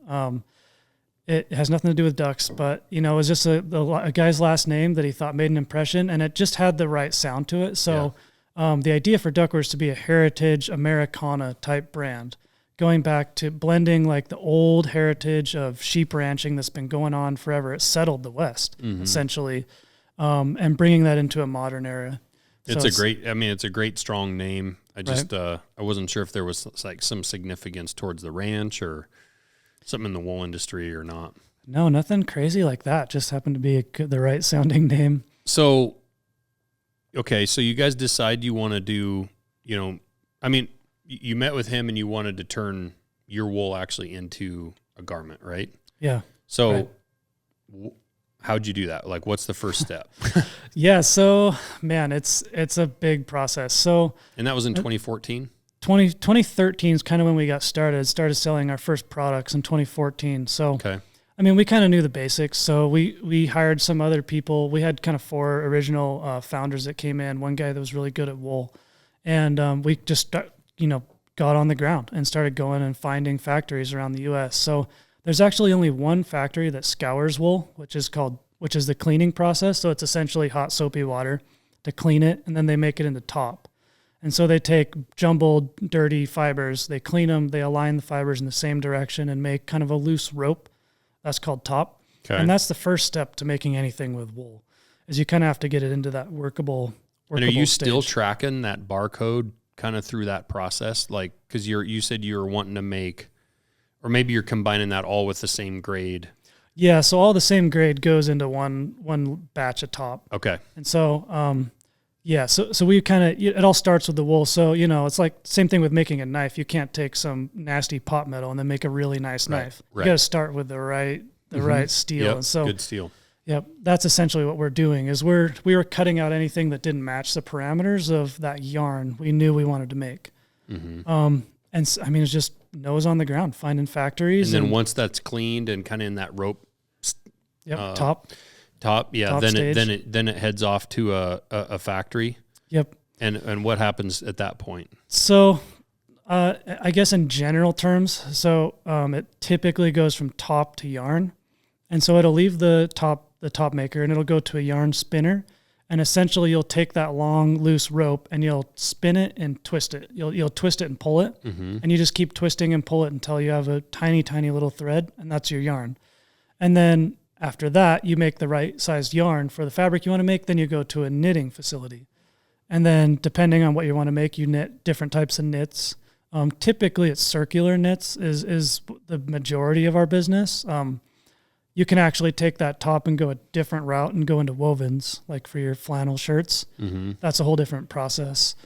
It has nothing to do with ducks, but, it was just a guy's last name that he thought made an impression, and it just had the right sound to it. So the idea for Duckworth was to be a heritage Americana type brand, going back to blending like the old heritage of sheep ranching that's been going on forever. It settled the West, essentially, and bringing that into a modern era. It's a great strong name. I just, I wasn't sure if there was like some significance towards the ranch or something in the wool industry or not. No, nothing crazy like that. Just happened to be the right sounding name. So, okay. So you guys decide you want to do, you met with him and you wanted to turn your wool actually into a garment, right? Yeah. So how'd you do that? Like, what's the first step? Yeah. So man, it's a big process. So, And that was in 2014? 2013 is kind of when we started selling our first products in 2014. So, Okay. I mean, we kind of knew the basics. So we hired some other people. We had kind of 4 original founders that came in. One guy that was really good at wool, and we just got on the ground and started going and finding factories around the U.S. So there's actually only one factory that scours wool, which is the cleaning process. So it's essentially hot soapy water to clean it, and then they make it into top. And so they take jumbled, dirty fibers, they clean them, they align the fibers in the same direction and make kind of a loose rope. That's called top. Okay. And that's the first step to making anything with wool, is you kind of have to get it into that workable And are you stage. still tracking that barcode kind of through that process? Like, because you said you were wanting to make, or maybe you're combining that all with the same grade. Yeah, so all the same grade goes into one batch of top. Okay. And so, so we kind of, it all starts with the wool. So, it's like same thing with making a knife. You can't take some nasty pot metal and then make a really nice knife. You got to start with the right steel. Yep, and so, good steel. Yep, that's essentially what we're doing. Is we were cutting out anything that didn't match the parameters of that yarn we knew we wanted to make. Mm-hmm. And so, I mean, it's just nose on the ground, finding factories. And then once that's cleaned and kind of in that rope, top, yeah. Top Then it heads off to a factory. Yep. And what happens at that point? So, I guess in general terms, it typically goes from top to yarn, and so it'll leave the top maker and it'll go to a yarn spinner, and essentially you'll take that long loose rope and you'll spin it and twist it. You'll twist it and pull it, and you just keep twisting and pull it until you have a tiny little thread, and that's your yarn. And then after that, you make the right sized yarn for the fabric you want to make. Then you go to a knitting facility. And then depending on what you want to make, you knit different types of knits. Typically it's circular knits is the majority of our business. You can actually take that top and go a different route and go into wovens, like for your flannel shirts. Mm-hmm. That's a whole different process.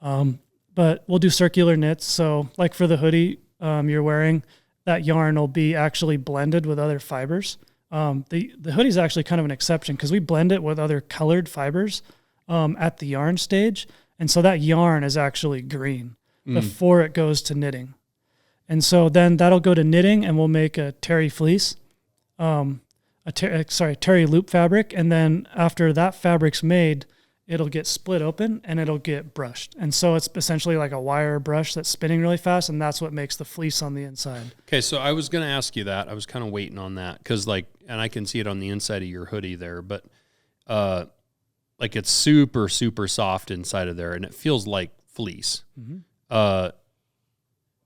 But we'll do circular knits. So like for the hoodie you're wearing, that yarn will be actually blended with other fibers. The hoodie is actually kind of an exception because we blend it with other colored fibers at the yarn stage. And so that yarn is actually green before it goes to knitting. And so then that'll go to knitting, and we'll make a terry fleece, terry loop fabric. And then after that fabric's made, it'll get split open and it'll get brushed. And so it's essentially like a wire brush that's spinning really fast, and that's what makes the fleece on the inside. Okay, so I was going to ask you that. I was kind of waiting on that because, and I can see it on the inside of your hoodie there, but it's super, super soft inside of there, and it feels like fleece. Mm-hmm.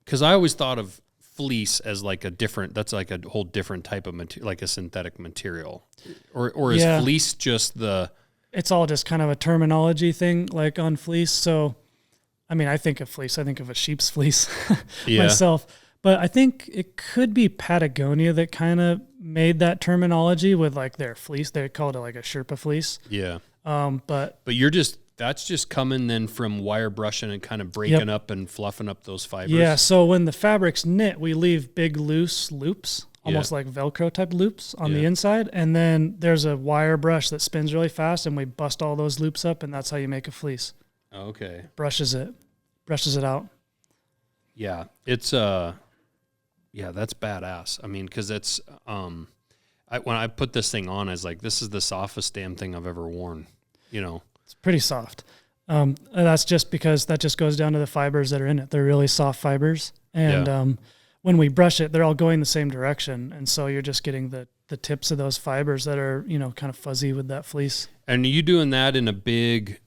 Because I always thought of fleece as that's like a whole different type of material, like a synthetic material, or is fleece just It's all just kind of a terminology thing, like on fleece. So, I mean, I think of fleece, I think of a sheep's fleece myself. But I think it could be Patagonia that kind of made that terminology with like their fleece. They called it like a Sherpa fleece. Yeah. But that's just coming then from wire brushing and kind of breaking up and fluffing up those fibers. Yeah. So when the fabric's knit, we leave big loose loops, almost like Velcro type loops on the inside. And then there's a wire brush that spins really fast, and we bust all those loops up, and that's how you make a fleece. Okay. Brushes it out. Yeah. It's, that's badass. I mean, because it's, when I put this thing on, I was like, this is the softest damn thing I've ever worn, It's pretty soft. And that's just because that just goes down to the fibers that are in it. They're really soft fibers. And when we brush it, they're all going the same direction. And so you're just getting the tips of those fibers that are, kind of fuzzy with that fleece. And are you doing that in a big,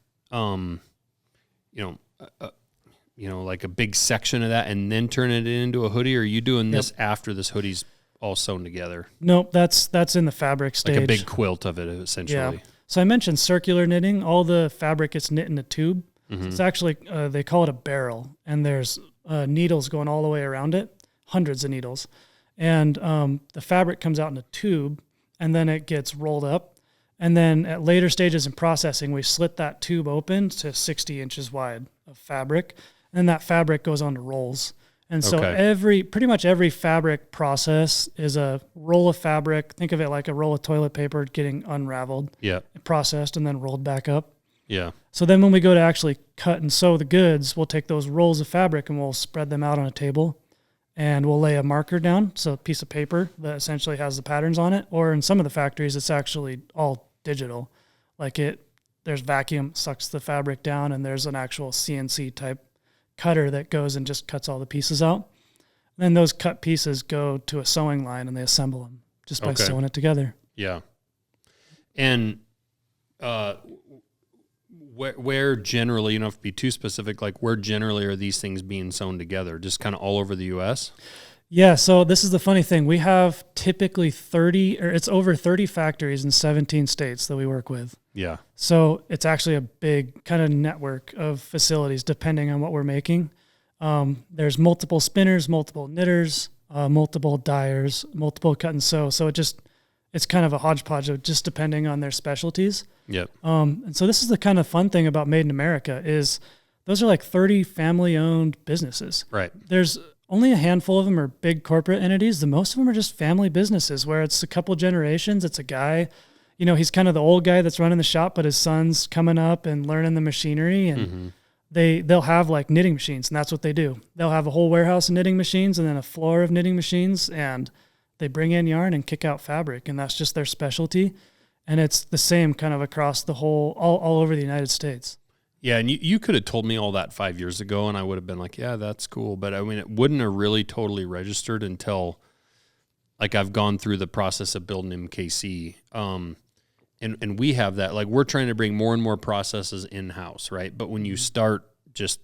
like a big section of that and then turning it into a hoodie? Or are you doing this after this hoodie's all sewn together? Nope, that's in the fabric stage. Like a big quilt of it, essentially. Yeah. So I mentioned circular knitting. All the fabric gets knit in a tube. Mm-hmm. It's actually, they call it a barrel, and there's needles going all the way around it, hundreds of needles. And the fabric comes out in a tube, and then it gets rolled up. And then at later stages in processing, we slit that tube open to 60 inches wide of fabric. And then that fabric goes onto rolls. And so pretty much every fabric process is a roll of fabric. Think of it like a roll of toilet paper getting unraveled, processed, and then rolled back up. Yeah. So then when we go to actually cut and sew the goods, we'll take those rolls of fabric and we'll spread them out on a table, and we'll lay a marker down, so a piece of paper that essentially has the patterns on it. Or in some of the factories, it's actually all digital. There's vacuum, sucks the fabric down, and there's an actual CNC type cutter that goes and just cuts all the pieces out. And then those cut pieces go to a sewing line and they assemble them just by sewing it together. Yeah. And where generally, you don't have to be too specific, like where generally are these things being sewn together? Just kind of all over the U.S.? Yeah, so this is the funny thing. We have typically it's over 30 factories in 17 states that we work with. Yeah. So it's actually a big kind of network of facilities depending on what we're making. There's multiple spinners, multiple knitters, multiple dyers, multiple cut and sew. So it's kind of a hodgepodge of just depending on their specialties. Yep. And so this is the kind of fun thing about Made in America is those are like 30 family-owned businesses. Right. There's only a handful of them are big corporate entities. The most of them are just family businesses where it's a couple generations. It's a guy, he's kind of the old guy that's running the shop, but his son's coming up and learning the machinery, and they'll have like knitting machines, and that's what they do. They'll have a whole warehouse of knitting machines and then a floor of knitting machines, and they bring in yarn and kick out fabric, and that's just their specialty. And it's the same kind of across the whole, all over the United States. Yeah, and you could have told me all that 5 years ago, and I would have been like, yeah, that's cool. But I mean, it wouldn't have really totally registered until, like, I've gone through the process of building MKC. And we have that. Like, we're trying to bring more and more processes in-house, right? But when you start just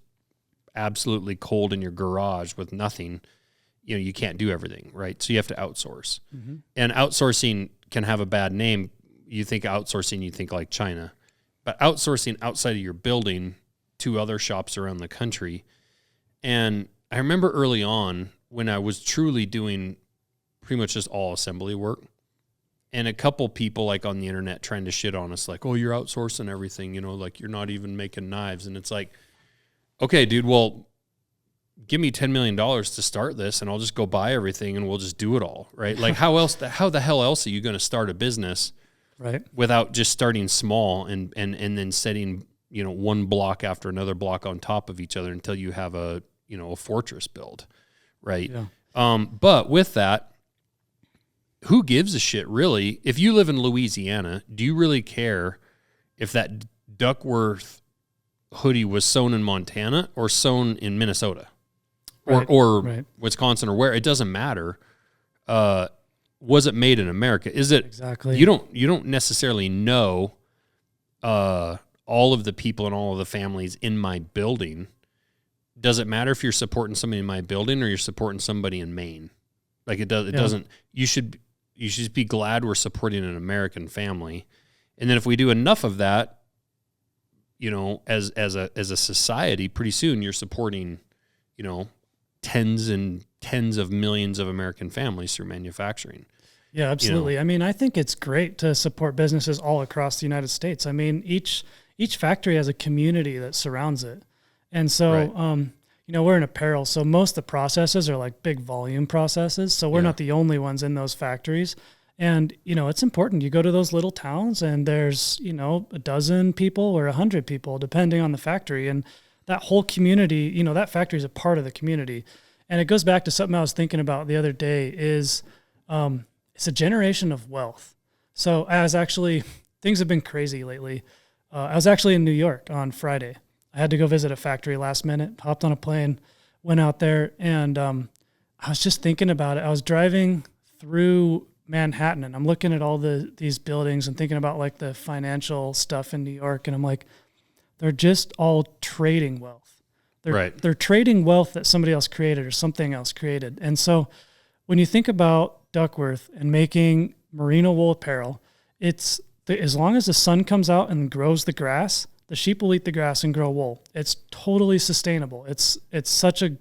absolutely cold in your garage with nothing, you can't do everything, right? So you have to outsource. Mm-hmm. And outsourcing can have a bad name. You think outsourcing, you think like China. But outsourcing outside of your building to other shops around the country. And I remember early on when I was truly doing pretty much just all assembly work, and a couple people like on the internet trying to shit on us, like, oh, you're outsourcing everything, like you're not even making knives. And it's like, okay, dude, well, give me $10 million to start this and I'll just go buy everything and we'll just do it all, right? Like how the hell else are you going to start a business right, without just starting small and then setting, one block after another block on top of each other until you have a fortress built, right? Yeah. But with that, who gives a shit really? If you live in Louisiana, do you really care if that Duckworth hoodie was sewn in Montana or sewn in Minnesota or right. Wisconsin or where? It doesn't matter. Was it made in America? Is it exactly? You don't necessarily know all of the people and all of the families in my building. Does it matter if you're supporting somebody in my building or you're supporting somebody in Maine? Like it does. It doesn't. You should just be glad we're supporting an American family. And then if we do enough of that, as a society, pretty soon you're supporting, tens and tens of millions of American families through manufacturing. Yeah, absolutely. I mean, I think it's great to support businesses all across the United States. I mean, each factory has a community that surrounds it. And so, right. We're in apparel, so most of the processes are like big volume processes. So we're not the only ones in those factories. And, it's important. You go to those little towns and there's, a dozen people or 100 people, depending on the factory. And that whole community, that factory is a part of the community. And it goes back to something I was thinking about the other day is it's a generation of wealth. So things have been crazy lately. I was actually in New York on Friday. I had to go visit a factory last minute, hopped on a plane, went out there, and I was just thinking about it. I was driving through Manhattan, and I'm looking at all these buildings and thinking about like the financial stuff in New York, and I'm like, they're just all trading wealth. They're trading wealth that somebody else created or something else created. And so when you think about Duckworth and making merino wool apparel, it's as long as the sun comes out and grows the grass, the sheep will eat the grass and grow wool. It's totally sustainable. It's such a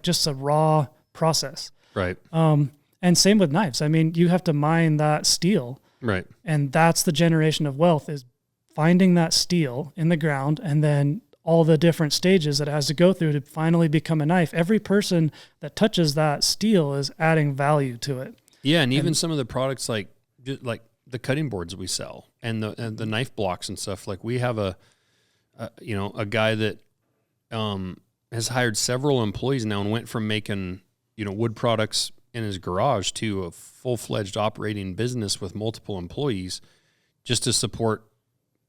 just a raw process. Right. And same with knives. I mean, you have to mine that steel. Right. And that's the generation of wealth is finding that steel in the ground and then all the different stages that it has to go through to finally become a knife. Every person that touches that steel is adding value to it. Yeah, and even some of the products like the cutting boards we sell and the knife blocks and stuff. Like we have a guy that has hired several employees now and went from making wood products in his garage to a full-fledged operating business with multiple employees just to support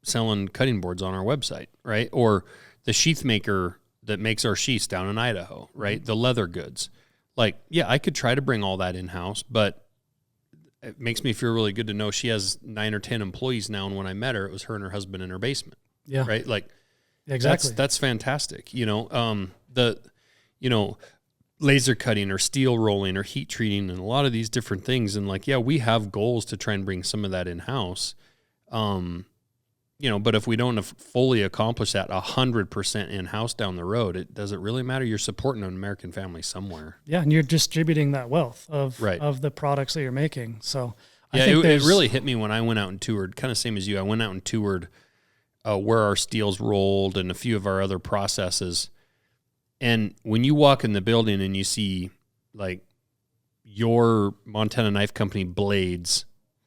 selling cutting boards on our website, right? Or the sheath maker that makes our sheaths down in Idaho, right? The leather goods. Like, yeah, I could try to bring all that in-house, but it makes me feel really good to know she has 9 or 10 employees now, and when I met her, it was her and her husband in her basement. Yeah. Right? Like, exactly. That's fantastic. Laser cutting or steel rolling or heat treating and a lot of these different things. And like, yeah, we have goals to try and bring some of that in-house. But if we don't fully accomplish that 100% in-house down the road, does it really matter? You're supporting an American family somewhere. Yeah, and you're distributing that wealth of the products that you're making. So I think it really hit me when I went out and toured, kind of same as you. I went out and toured where our steel's rolled and a few of our other processes. And when you walk in the building and you see like your Montana Knife Company blades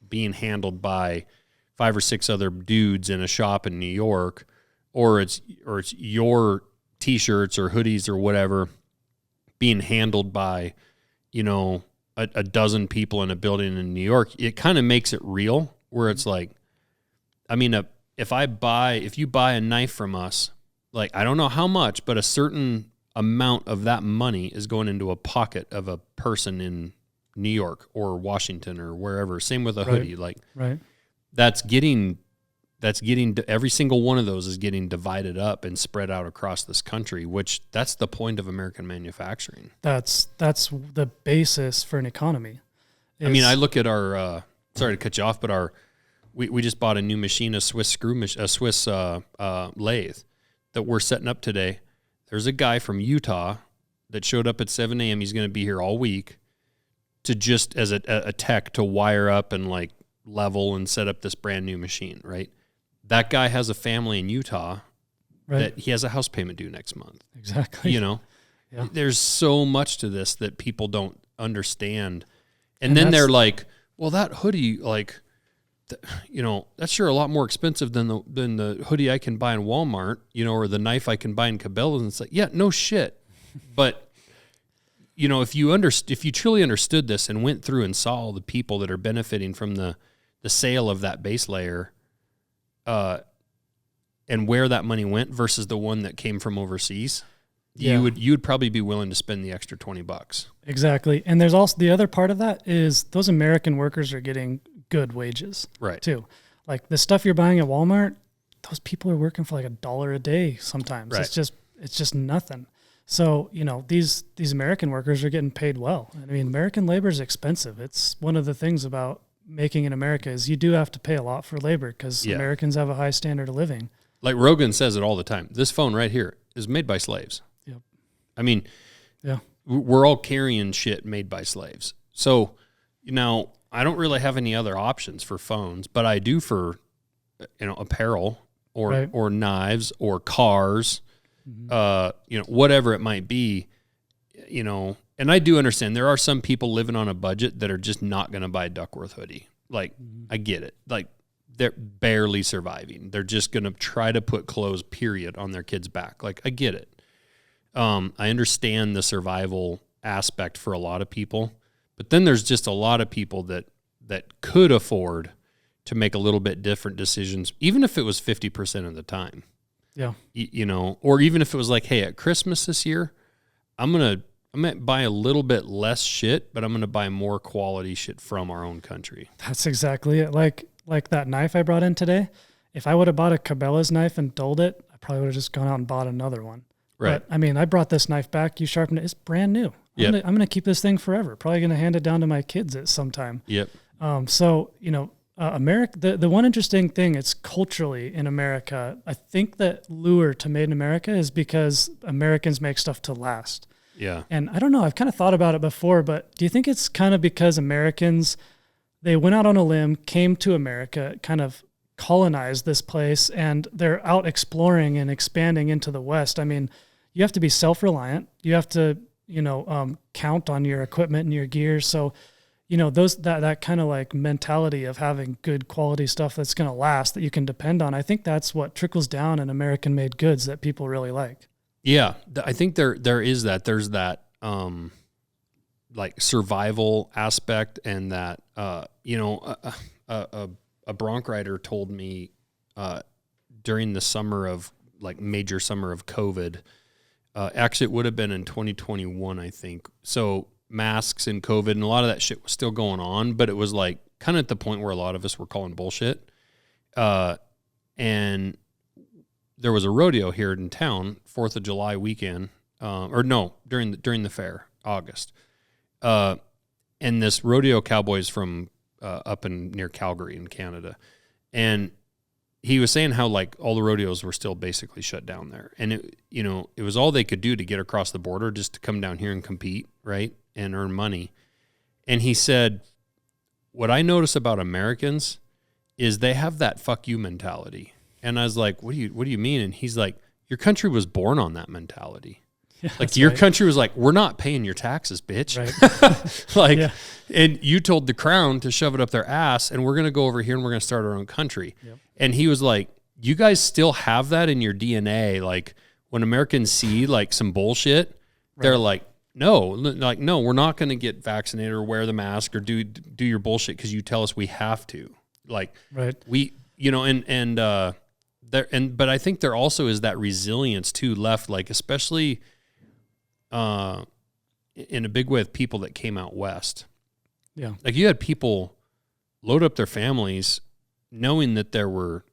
being handled by 5 or 6 other dudes in a shop in New York, or it's your T-shirts or hoodies or whatever being handled by, a dozen people in a building in New York, it kind of makes it real. Where it's like, I mean, if you buy a knife from us, like I don't know how much, but a certain amount of that money is going into a pocket of a person in New York or Washington or wherever. Same with a hoodie, like that's getting every single one of those is getting divided up and spread out across this country, which that's the point of American manufacturing. That's the basis for an economy. I mean, I look at our, sorry to cut you off, but we just bought a new machine, a Swiss lathe that we're setting up today. There's a guy from Utah that showed up at 7 a.m. He's going to be here all week to just as a tech to wire up and like level and set up this brand new machine, right? That guy has a family in Utah that he has a house payment due next month. Exactly. There's so much to this that people don't understand. And then they're like, well, that hoodie, like, that's sure a lot more expensive than the hoodie I can buy in Walmart, or the knife I can buy in Cabela's. And it's like, yeah, no shit. But, if you truly understood this and went through and saw all the people that are benefiting from the sale of that base layer, and where that money went versus the one that came from overseas, you would probably be willing to spend the extra $20. Exactly. And there's also the other part of that is those American workers are getting good wages, right? Too. Like the stuff you're buying at Walmart, those people are working for like $1 a day sometimes. Right. It's just nothing. So, these American workers are getting paid well. I mean, American labor is expensive. It's one of the things about making in America is you do have to pay a lot for labor because Americans have a high standard of living. Like Rogan says it all the time. This phone right here is made by slaves. Yep. I mean, we're all carrying shit made by slaves. So, I don't really have any other options for phones, but I do for, apparel or knives or cars, whatever it might be, and I do understand there are some people living on a budget that are just not going to buy a Duckworth hoodie. Like, I get it. Like, they're barely surviving. They're just going to try to put clothes, period, on their kid's back. Like, I get it. I understand the survival aspect for a lot of people. But then there's just a lot of people that could afford to make a little bit different decisions, even if it was 50% of the time. Yeah. Or even if it was like, hey, at Christmas this year, I'm going to buy a little bit less shit, but I'm going to buy more quality shit from our own country. That's exactly it. Like that knife I brought in today, if I would have bought a Cabela's knife and dulled it, I probably would have just gone out and bought another one. Right. But, I mean, I brought this knife back. You sharpened it. It's brand new. I'm going to keep this thing forever. Probably going to hand it down to my kids at some time. Yep. America, the one interesting thing, it's culturally in America, I think that lure to Made in America is because Americans make stuff to last. Yeah. And I don't know, I've kind of thought about it before, but do you think it's kind of because Americans, they went out on a limb, came to America, kind of colonized this place, and they're out exploring and expanding into the West. I mean, you have to be self-reliant. You have to, count on your equipment and your gear. So, that kind of like mentality of having good quality stuff that's going to last, that you can depend on. I think that's what trickles down in American made goods that people really like. Yeah. I think there is that. There's that, like survival aspect, and that, a bronc rider told me, during the summer of major summer of COVID, actually it would have been in 2021, I think. So masks and COVID and a lot of that shit was still going on, but it was like kind of at the point where a lot of us were calling bullshit. And there was a rodeo here in town, 4th of July weekend, during the fair, August. And this rodeo cowboy's from up in near Calgary in Canada. And he was saying how like all the rodeos were still basically shut down there. And it was all they could do to get across the border just to come down here and compete, right? And earn money. And he said, what I notice about Americans is they have that fuck you mentality. And I was like, what do you mean? And he's like, your country was born on that mentality. Yeah, like your country was like, we're not paying your taxes, bitch. Right. And you told the crown to shove it up their ass, and we're going to go over here and we're going to start our own country. Yep. And he was like, you guys still have that in your DNA. Like when Americans see like some bullshit, they're like, no, we're not going to get vaccinated or wear the mask or do your bullshit because you tell us we have to. Like, right. But I think there also is that resilience too left, like especially in a big way with people that came out west. Yeah. Like you had people load up their families knowing that there were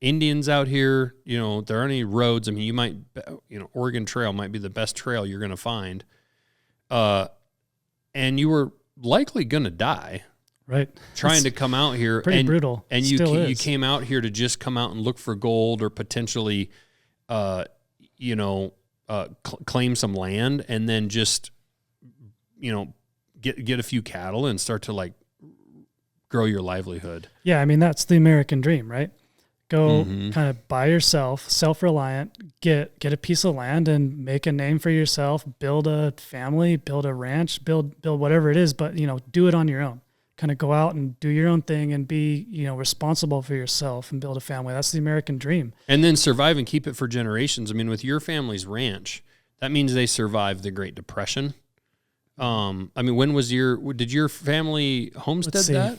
Indians out here, there aren't any roads. I mean, you might, Oregon Trail might be the best trail you're going to find. And you were likely going to die. Right. Trying to come out here. Pretty brutal. And you came out here to just come out and look for gold or potentially, claim some land and then just, get a few cattle and start to like grow your livelihood. Yeah. I mean, that's the American dream, right? Go kind of by yourself, self-reliant, get a piece of land and make a name for yourself, build a family, build a ranch, build whatever it is, but, do it on your own. Kind of go out and do your own thing and be, responsible for yourself and build a family. That's the American dream. And then survive and keep it for generations. I mean, with your family's ranch, that means they survived the Great Depression. When did your family homestead that?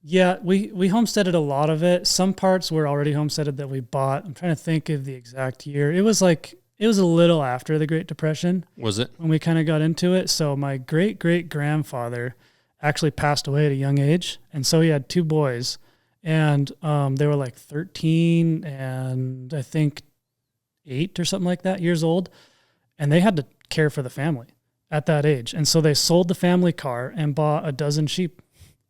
Yeah, we homesteaded a lot of it. Some parts were already homesteaded that we bought. I'm trying to think of the exact year. It was a little after the Great Depression. Was it? When we kind of got into it. So my great-great-grandfather actually passed away at a young age. And so he had two boys. And they were like 13 and I think 8 or something like that years old. And they had to care for the family at that age. And so they sold the family car and bought a dozen sheep.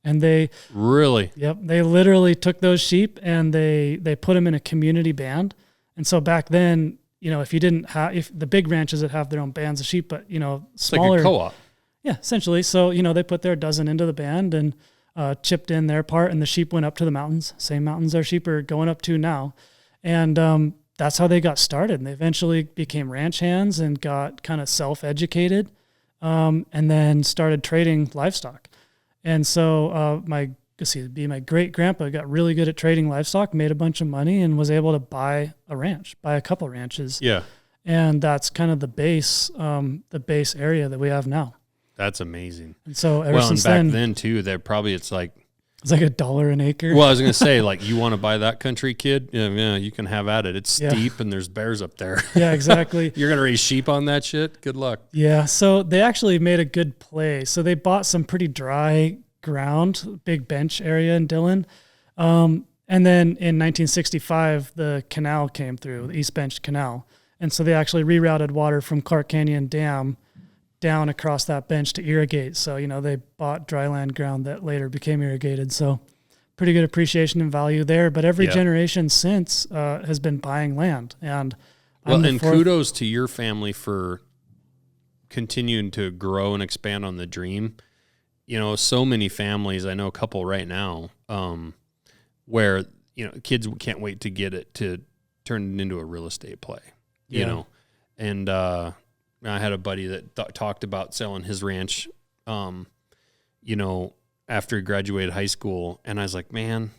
And they really, yep, they literally took those sheep and they put them in a community band. And so back then, if you didn't have, if the big ranches that have their own bands of sheep, but smaller, it's like a co-op. Yeah, essentially. So they put their dozen into the band and chipped in their part, and the sheep went up to the mountains, same mountains our sheep are going up to now, and that's how they got started. And they eventually became ranch hands and got kind of self-educated, and then started trading livestock. And so my great grandpa got really good at trading livestock, made a bunch of money, and was able to buy a couple ranches. Yeah. And that's kind of the base area that we have now. That's amazing. And so since back then too, it's like $1 an acre. Well, I was going to say, like, you want to buy that country, kid? Yeah, you can have at it. It's steep and there's bears up there. Yeah, exactly. You're going to raise sheep on that shit? Good luck. Yeah, so they actually made a good play. So they bought some pretty dry ground, big bench area in Dillon. And then in 1965, the canal came through, the East Bench Canal. And so they actually rerouted water from Clark Canyon Dam down across that bench to irrigate. So, they bought dry land ground that later became irrigated. So pretty good appreciation and value there. But every generation since has been buying land. And kudos to your family for continuing to grow and expand on the dream. So many families, I know a couple right now, where, kids can't wait to get it to turn it into a real estate play, you know? And, I had a buddy that talked about selling his ranch, after he graduated high school. And I was like, man,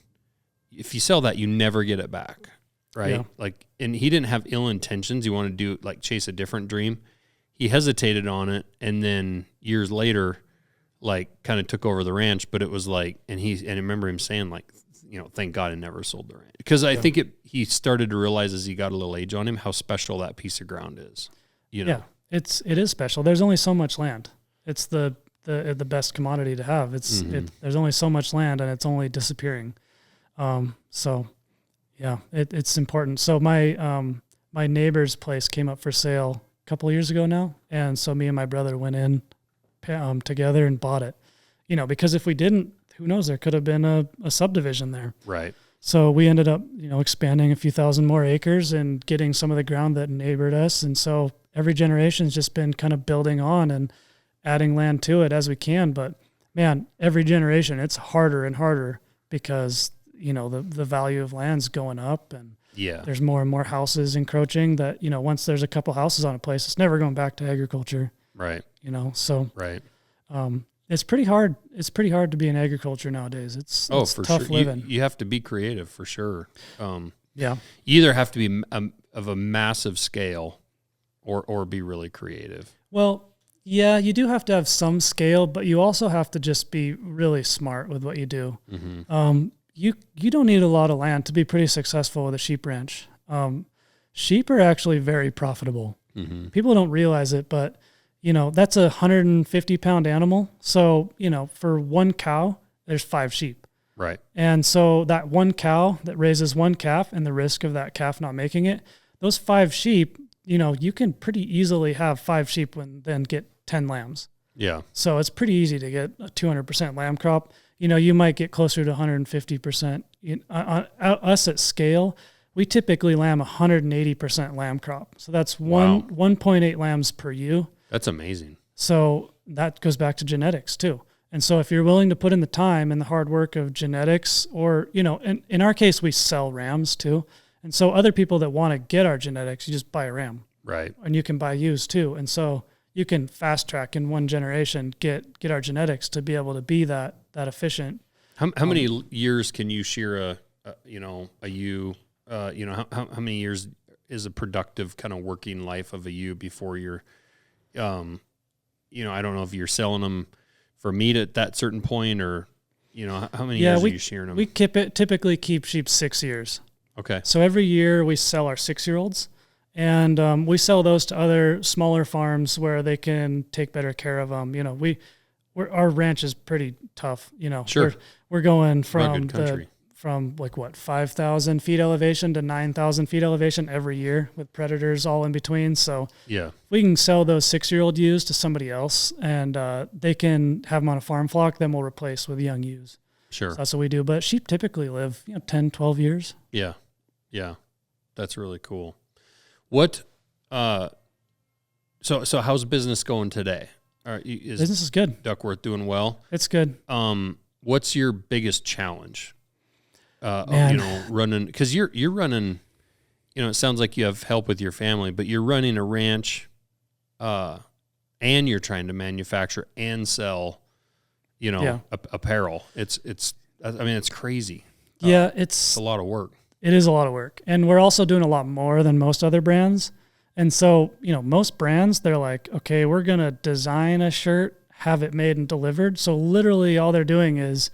if you sell that, you never get it back. Right. Yeah. Like, and he didn't have ill intentions. He wanted to chase a different dream. He hesitated on it. And then years later, kind of took over the ranch, but it was and I remember him saying thank God I never sold the ranch. Because I think he started to realize as he got a little age on him, how special that piece of ground is, Yeah, it is special. There's only so much land. It's the best commodity to have. There's only so much land and it's only disappearing. So yeah, it's important. So my neighbor's place came up for sale a couple of years ago now. And so me and my brother went in together and bought it, because if we didn't, who knows, there could have been a subdivision there. Right. So we ended up, expanding a few thousand more acres and getting some of the ground that neighbored us. And so every generation's just been kind of building on and adding land to it as we can. But man, every generation, it's harder and harder because, the value of land's going up and there's more and more houses encroaching that, once there's a couple houses on a place, it's never going back to agriculture. Right. So, right. It's pretty hard. It's pretty hard to be in agriculture nowadays. It's for tough sure. living. You have to be creative for sure. You either have to be of a massive scale or be really creative. Well, yeah, you do have to have some scale, but you also have to just be really smart with what you do. Mm-hmm. You don't need a lot of land to be pretty successful with a sheep ranch. Sheep are actually very profitable. Mm-hmm. People don't realize it, but that's a 150-pound animal. So, for one cow, there's 5 sheep. Right. And so that one cow that raises one calf and the risk of that calf not making it, those 5 sheep, you can pretty easily have 5 sheep and then get 10 lambs. Yeah. So it's pretty easy to get a 200% lamb crop. You might get closer to 150%. Us at scale, we typically lamb 180% lamb crop. So that's 1.8 lambs per ewe. That's amazing. So that goes back to genetics too. And so if you're willing to put in the time and the hard work of genetics or, in our case, we sell rams too. And so other people that want to get our genetics, you just buy a ram. Right. And you can buy ewes too. And so you can fast track in one generation, get our genetics to be able to be that efficient. How many years can you shear a ewe? How many years is a productive kind of working life of a ewe before you're, I don't know if you're selling them for meat at that certain point or, how many years are you shearing them? We typically keep sheep 6 years. Okay. So every year we sell our 6-year-olds and we sell those to other smaller farms where they can take better care of them. Our ranch is pretty tough. Sure. We're going from 5,000 feet elevation to 9,000 feet elevation every year with predators all in between. So yeah, we can sell those 6-year-old ewes to somebody else and they can have them on a farm flock. Then we'll replace with young ewes. Sure. So that's what we do. But sheep typically live 10, 12 years. Yeah. Yeah. That's really cool. What, so how's business going today? Business is good. Duckworth doing well? It's good. What's your biggest challenge? Man. Running, because you're running, it sounds like you have help with your family, but you're running a ranch, and you're trying to manufacture and sell, apparel. It's crazy. It's a lot of work. It is a lot of work. And we're also doing a lot more than most other brands. And so, most brands, they're like, okay, we're going to design a shirt, have it made and delivered. So literally all they're doing is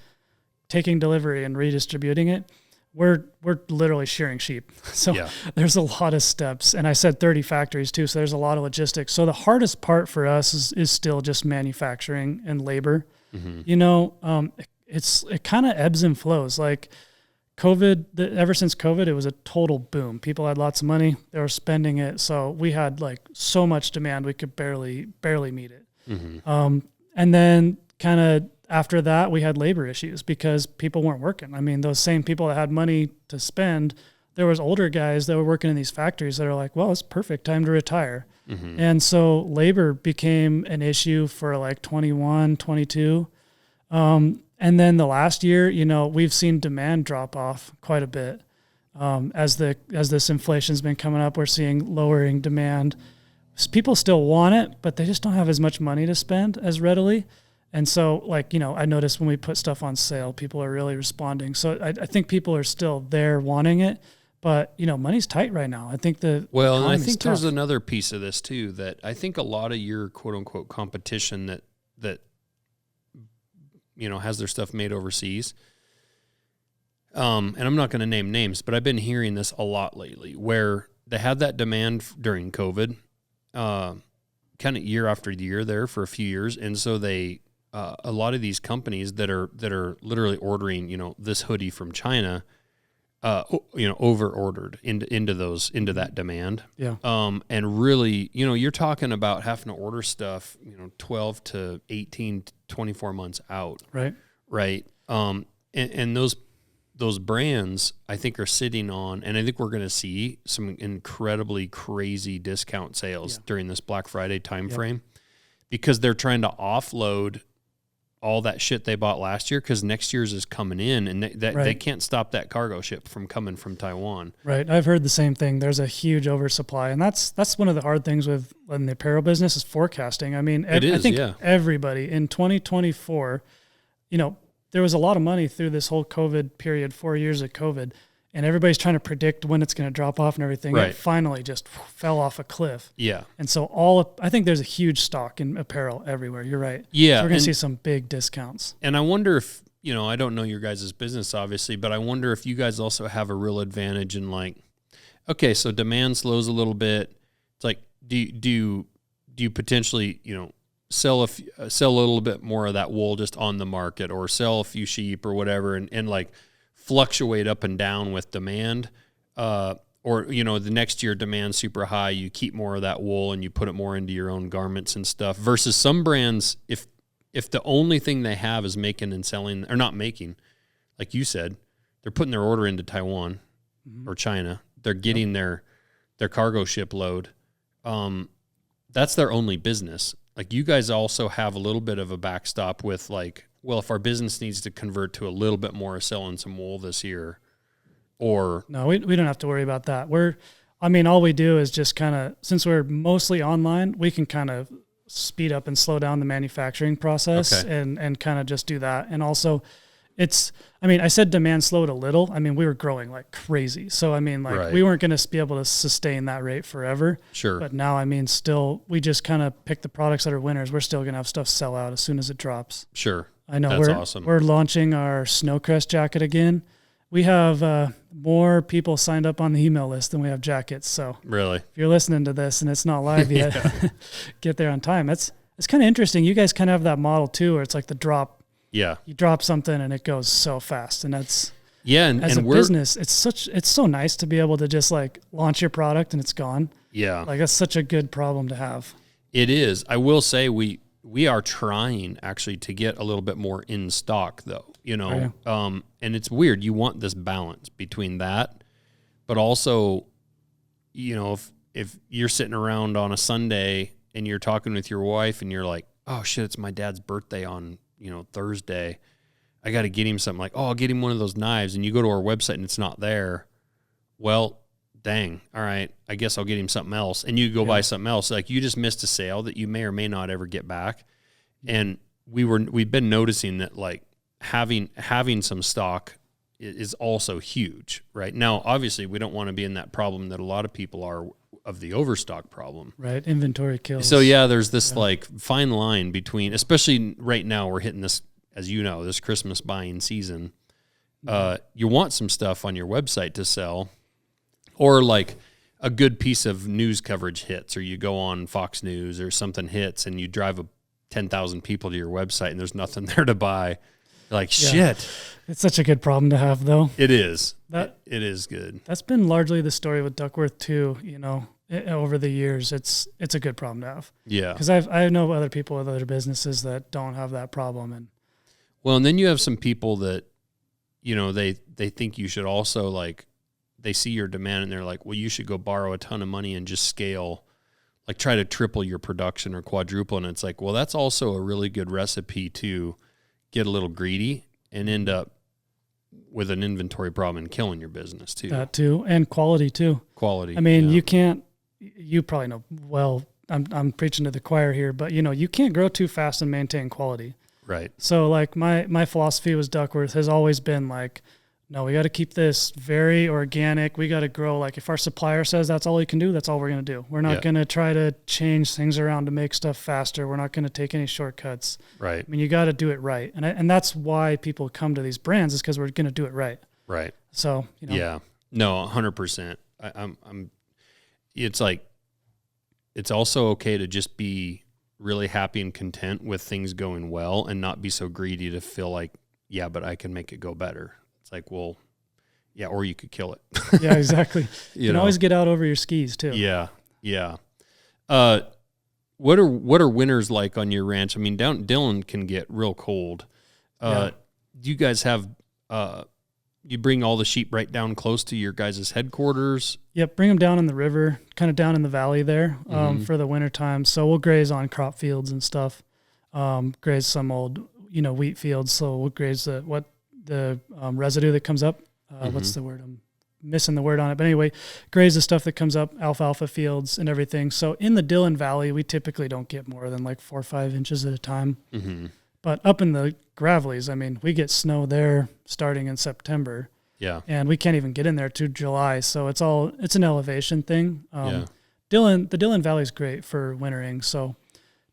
taking delivery and redistributing it. We're literally shearing sheep. So there's a lot of steps. And I said 30 factories too. So there's a lot of logistics. So the hardest part for us is still just manufacturing and labor. Mm-hmm. It kind of ebbs and flows. Like COVID, ever since COVID, it was a total boom. People had lots of money. They were spending it. So we had like so much demand, we could barely meet it. Mm-hmm. And then kind of after that, we had labor issues because people weren't working. I mean, those same people that had money to spend, there was older guys that were working in these factories that are like, well, it's perfect time to retire. Mm-hmm. And so labor became an issue for like 21, 22. And And then the last year, we've seen demand drop off quite a bit. As this inflation's been coming up, we're seeing lowering demand. People still want it, but they just don't have as much money to spend as readily. And so, I noticed when we put stuff on sale, people are really responding. So I think people are still there wanting it, but money's tight right now. I think and I think there's another piece of this too, that I think a lot of your quote unquote competition that has their stuff made overseas. And I'm not going to name names, but I've been hearing this a lot lately, where they had that demand during COVID, kind of year after year there for a few years, and so they a lot of these companies that are literally ordering this hoodie from China, over ordered into that demand. Yeah. And really, you're talking about having to order stuff 12 to 18 to 24 months out. Right. And those brands, I think, are sitting on, and I think we're going to see some incredibly crazy discount sales during this Black Friday timeframe, because they're trying to offload all that shit they bought last year, because next year's is coming in, and they can't stop that cargo ship from coming from Taiwan. Right. I've heard the same thing. There's a huge oversupply, and that's one of the hard things in the apparel business is forecasting. I mean, I think everybody in 2024, there was a lot of money through this whole COVID period, 4 years of COVID, and everybody's trying to predict when it's going to drop off and everything. Right. It finally just fell off a cliff. Yeah. And so I think there's a huge stock in apparel everywhere. You're right. Yeah. So we're going to see some big discounts. And I wonder if, I don't know your guys' business, obviously, but I wonder if you guys also have a real advantage in okay, so demand slows a little bit. It's like, do you potentially, sell a little bit more of that wool just on the market, or sell a few sheep or whatever, and fluctuate up and down with demand, or the next year demand's super high, you keep more of that wool and you put it more into your own garments and stuff, versus some brands, if the only thing they have is making and selling, or not making, like you said, they're putting their order into Taiwan or China, they're getting their cargo ship load, that's their only business. You guys also have a little bit of a backstop with if our business needs to convert to a little bit more of selling some wool this year, or... No, we don't have to worry about that. All we do is just kind of, since we're mostly online, we can kind of speed up and slow down the manufacturing process and kind of just do that. And also I said demand slowed a little. We were growing like crazy. So, we weren't going to be able to sustain that rate forever. Sure. But now, still, we just kind of pick the products that are winners. We're still going to have stuff sell out as soon as it drops. Sure. I know. That's awesome. We're launching our Snowcrest jacket again. We have more people signed up on the email list than we have jackets. So really, if you're listening to this and it's not live yet, get there on time. It's kind of interesting. You guys kind of have that model too, where it's like the drop. Yeah. You drop something and it goes so fast, and that's as a business, it's so nice to be able to just launch your product and it's gone. Yeah. That's such a good problem to have. It is. I will say we are trying actually to get a little bit more in stock though, and it's weird. You want this balance between that, but also, if you're sitting around on a Sunday and you're talking with your wife and you're like, oh shit, it's my dad's birthday on Thursday, I got to get him something, I'll get him one of those knives, and you go to our website and it's not there. Well, dang. All right. I guess I'll get him something else. And you go buy something else. You just missed a sale that you may or may not ever get back. And we've been noticing that having some stock is also huge, right? Now, obviously we don't want to be in that problem that a lot of people are of the overstock problem. Right. Inventory kills. So there's this fine line between, especially right now we're hitting this, as this Christmas buying season. You want some stuff on your website to sell, or a good piece of news coverage hits, or you go on Fox News or something hits and you drive 10,000 people to your website and there's nothing there to buy. Shit. It's such a good problem to have though. It is. It is good. That's been largely the story with Duckworth too, over the years. It's a good problem to have. Yeah. Because I know other people with other businesses that don't have that problem. And then you have some people that, they think you should also they see your demand and they're like, well, you should go borrow a ton of money and just scale, try to triple your production or quadruple. And it's well, that's also a really good recipe to get a little greedy end up with an inventory problem and killing your business too. That too, and quality too. Quality. I mean, you can't. You probably know well. I'm preaching to the choir here, but you can't grow too fast and maintain quality. Right. So like my philosophy was Duckworth has always been like, no, we got to keep this very organic. We got to grow. Like if our supplier says that's all you can do, that's all we're going to do. We're not going to try to change things around to make stuff faster. We're not going to take any shortcuts. Right. I mean, you got to do it right. And that's why people come to these brands is because we're going to do it right. Right. So, Yeah. No, 100%. I'm, it's like, it's also okay to just be really happy and content with things going well and not be so greedy to feel like, yeah, but I can make it go better. It's like, well, yeah, or you could kill it. Yeah, exactly. You can always get out over your skis too. Yeah. Yeah. What are winters like on your ranch? I mean, down Dillon can get real cold. Do you guys have, you bring all the sheep right down close to your guys' headquarters? Yep, bring them down in the river, kind of down in the valley there for the winter time. So we'll graze on crop fields and stuff. Graze some old, wheat fields. So we'll graze the residue that comes up. What's the word? I'm missing the word on it. But anyway, graze the stuff that comes up, alfalfa fields and everything. So in the Dillon Valley, we typically don't get more than like 4 or 5 inches at a time. Mm-hmm. But up in the Gravelies, I mean, we get snow there starting in September. Yeah. And we can't even get in there to July. So it's an elevation thing. The Dillon Valley is great for wintering. So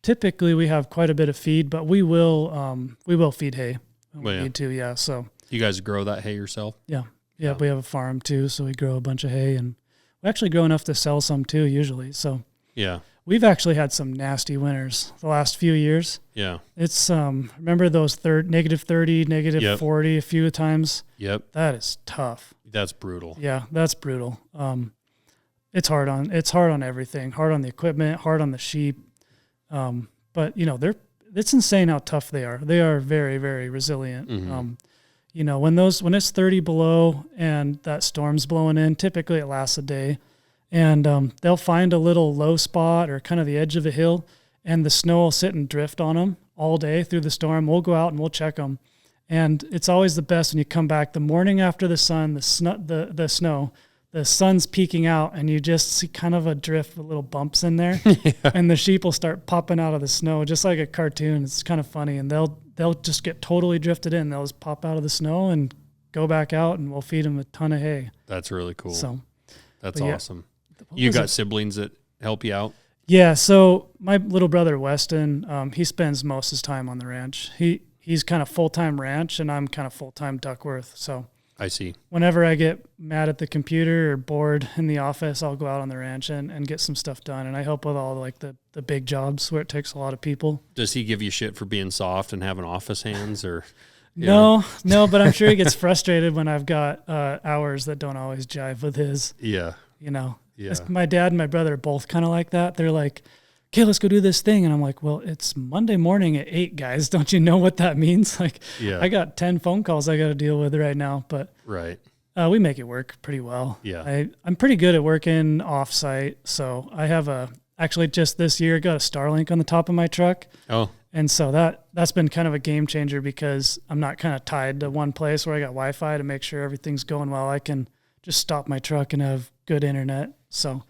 typically we have quite a bit of feed, but we will feed hay when we need to. Yeah. So you guys grow that hay yourself? Yeah. Yeah. We have a farm too. So we grow a bunch of hay and we actually grow enough to sell some too, usually. So yeah. We've actually had some nasty winters the last few years. Yeah. It's, remember those -30, -40 a few times? Yep. That is tough. That's brutal. Yeah, that's brutal. It's hard on everything, hard on the equipment, hard on the sheep. But it's insane how tough they are. They are very, very resilient. Mm-hmm. When it's 30 below and that storm's blowing in, typically it lasts a day. And they'll find a little low spot or kind of the edge of a hill, and the snow will sit and drift on them all day through the storm. We'll go out and we'll check them. And it's always the best when you come back the morning after the snow, the sun's peeking out, and you just see kind of a drift with little bumps in there. Yeah. And the sheep will start popping out of the snow, just like a cartoon. It's kind of funny. And they'll just get totally drifted in. They'll just pop out of the snow and go back out, and we'll feed them a ton of hay. That's really cool. So that's awesome. You got siblings that help you out? Yeah. So my little brother, Weston, he spends most of his time on the ranch. He's kind of full-time ranch, and I'm kind of full-time Duckworth. So I see. Whenever I get mad at the computer or bored in the office, I'll go out on the ranch and get some stuff done. And I help with all like the big jobs where it takes a lot of people. Does he give you shit for being soft and having office hands or? No, but I'm sure he gets frustrated when I've got hours that don't always jive with his. Yeah. Yeah. My dad and my brother are both kind of like that. They're like, okay, let's go do this thing. And I'm like, well, it's Monday morning at 8, guys. Don't you know what that means? Like, I got 10 phone calls I got to deal with right now, but right. We make it work pretty well. Yeah. I'm pretty good at working off-site. So I have actually just this year got a Starlink on the top of my truck. Oh. And so that's been kind of a game changer because I'm not kind of tied to one place where I got Wi-Fi to make sure everything's going well. I can just stop my truck and have good internet. So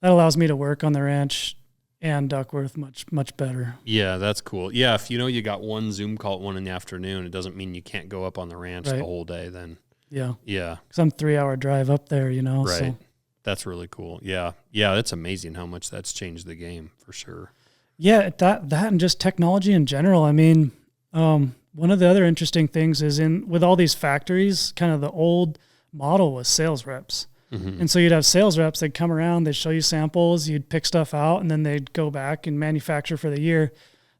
that allows me to work on the ranch and Duckworth much, much better. Yeah, that's cool. Yeah, if you got one Zoom call at 1 in the afternoon, it doesn't mean you can't go up on the ranch the whole day then. Yeah. Yeah. Because I'm 3-hour drive up there, Right. So. That's really cool. Yeah. Yeah, it's amazing how much that's changed the game for sure. Yeah, that and just technology in general. I mean, one of the other interesting things is with all these factories, kind of the old model was sales reps. Mm-hmm. And so you'd have sales reps, they'd come around, they'd show you samples, you'd pick stuff out, and then they'd go back and manufacture for the year.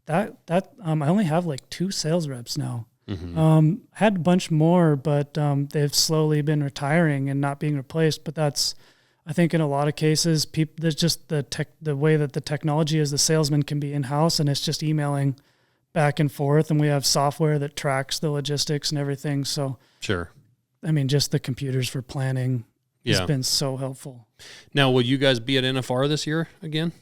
I only have like 2 sales reps now. Mm-hmm. Had a bunch more, but they've slowly been retiring and not being replaced. But that's, I think in a lot of cases, there's just the way that the technology is, the salesman can be in-house and it's just emailing back and forth, and we have software that tracks the logistics and everything. So sure. I mean, just the computers for planning. It's been so helpful. Now, will you guys be at NFR this year again?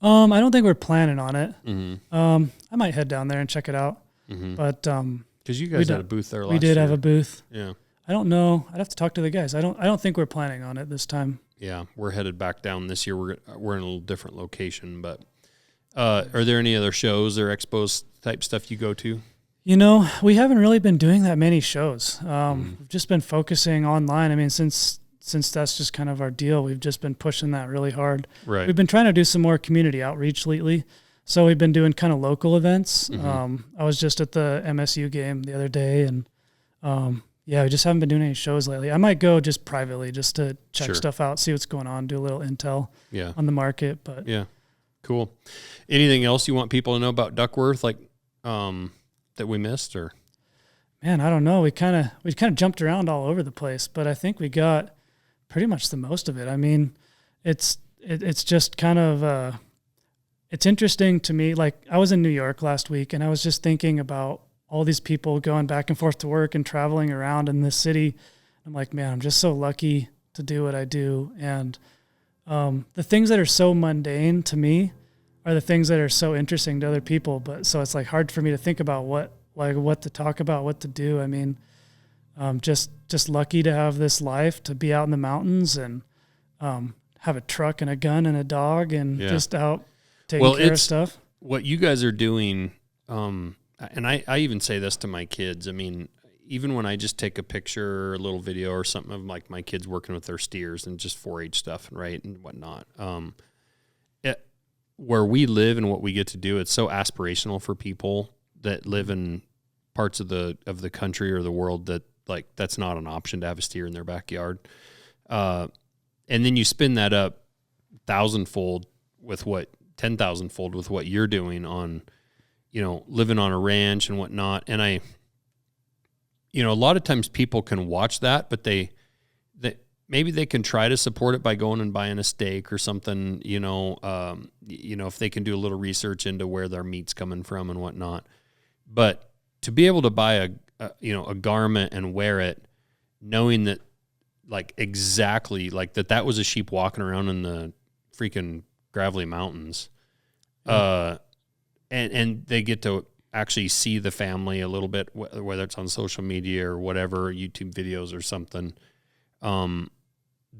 I don't think we're planning on it. Mm-hmm. I might head down there and check it out. Mm-hmm. But because Because you guys had a booth there last year. We did have a booth. Yeah. I don't know. I'd have to talk to the guys. I don't think we're planning on it this time. Yeah, we're headed back down this year. We're in a little different location, but are there any other shows or expos type stuff you go to? You know, we haven't really been doing that many shows. We've just been focusing online. I mean, since that's just kind of our deal, we've just been pushing that really hard. Right. We've been trying to do some more community outreach lately. So we've been doing kind of local events. I was just at the MSU game the other day, and yeah, we just haven't been doing any shows lately. I might go just privately just to check stuff out, see what's going on, do a little intel on the market. But yeah, cool. Anything else you want people to know about Duckworth, like that we missed, or? Man, I don't know. We kind of jumped around all over the place, but I think we got pretty much the most of it. I mean, it's just kind of it's interesting to me. Like, I was in New York last week, and I was just thinking about all these people going back and forth to work and traveling around in this city. I'm like, man, I'm just so lucky to do what I do. And the things that are so mundane to me are the things that are so interesting to other people. But so it's like hard for me to think about what to talk about, what to do. I mean, just lucky to have this life, to be out in the mountains and have a truck and a gun and a dog and just out taking care of stuff. What you guys are doing, and I even say this to my kids. I mean, even when I just take a picture or a little video or something of like my kids working with their steers and just 4-H stuff, right, and whatnot, where we live and what we get to do, it's so aspirational for people that live in parts of the country or the world that, like, that's not an option to have a steer in their backyard. And then you spin that up 10,000-fold with what 10,000-fold with what you're doing on, you know, living on a ranch and whatnot. And a lot of times people can watch that, but they maybe they can try to support it by going and buying a steak or something, if they can do a little research into where their meat's coming from and whatnot. But to be able to buy a garment and wear it, knowing that, like, exactly like that was a sheep walking around in the freaking gravelly mountains, and they get to actually see the family a little bit, whether it's on social media or whatever, YouTube videos or something.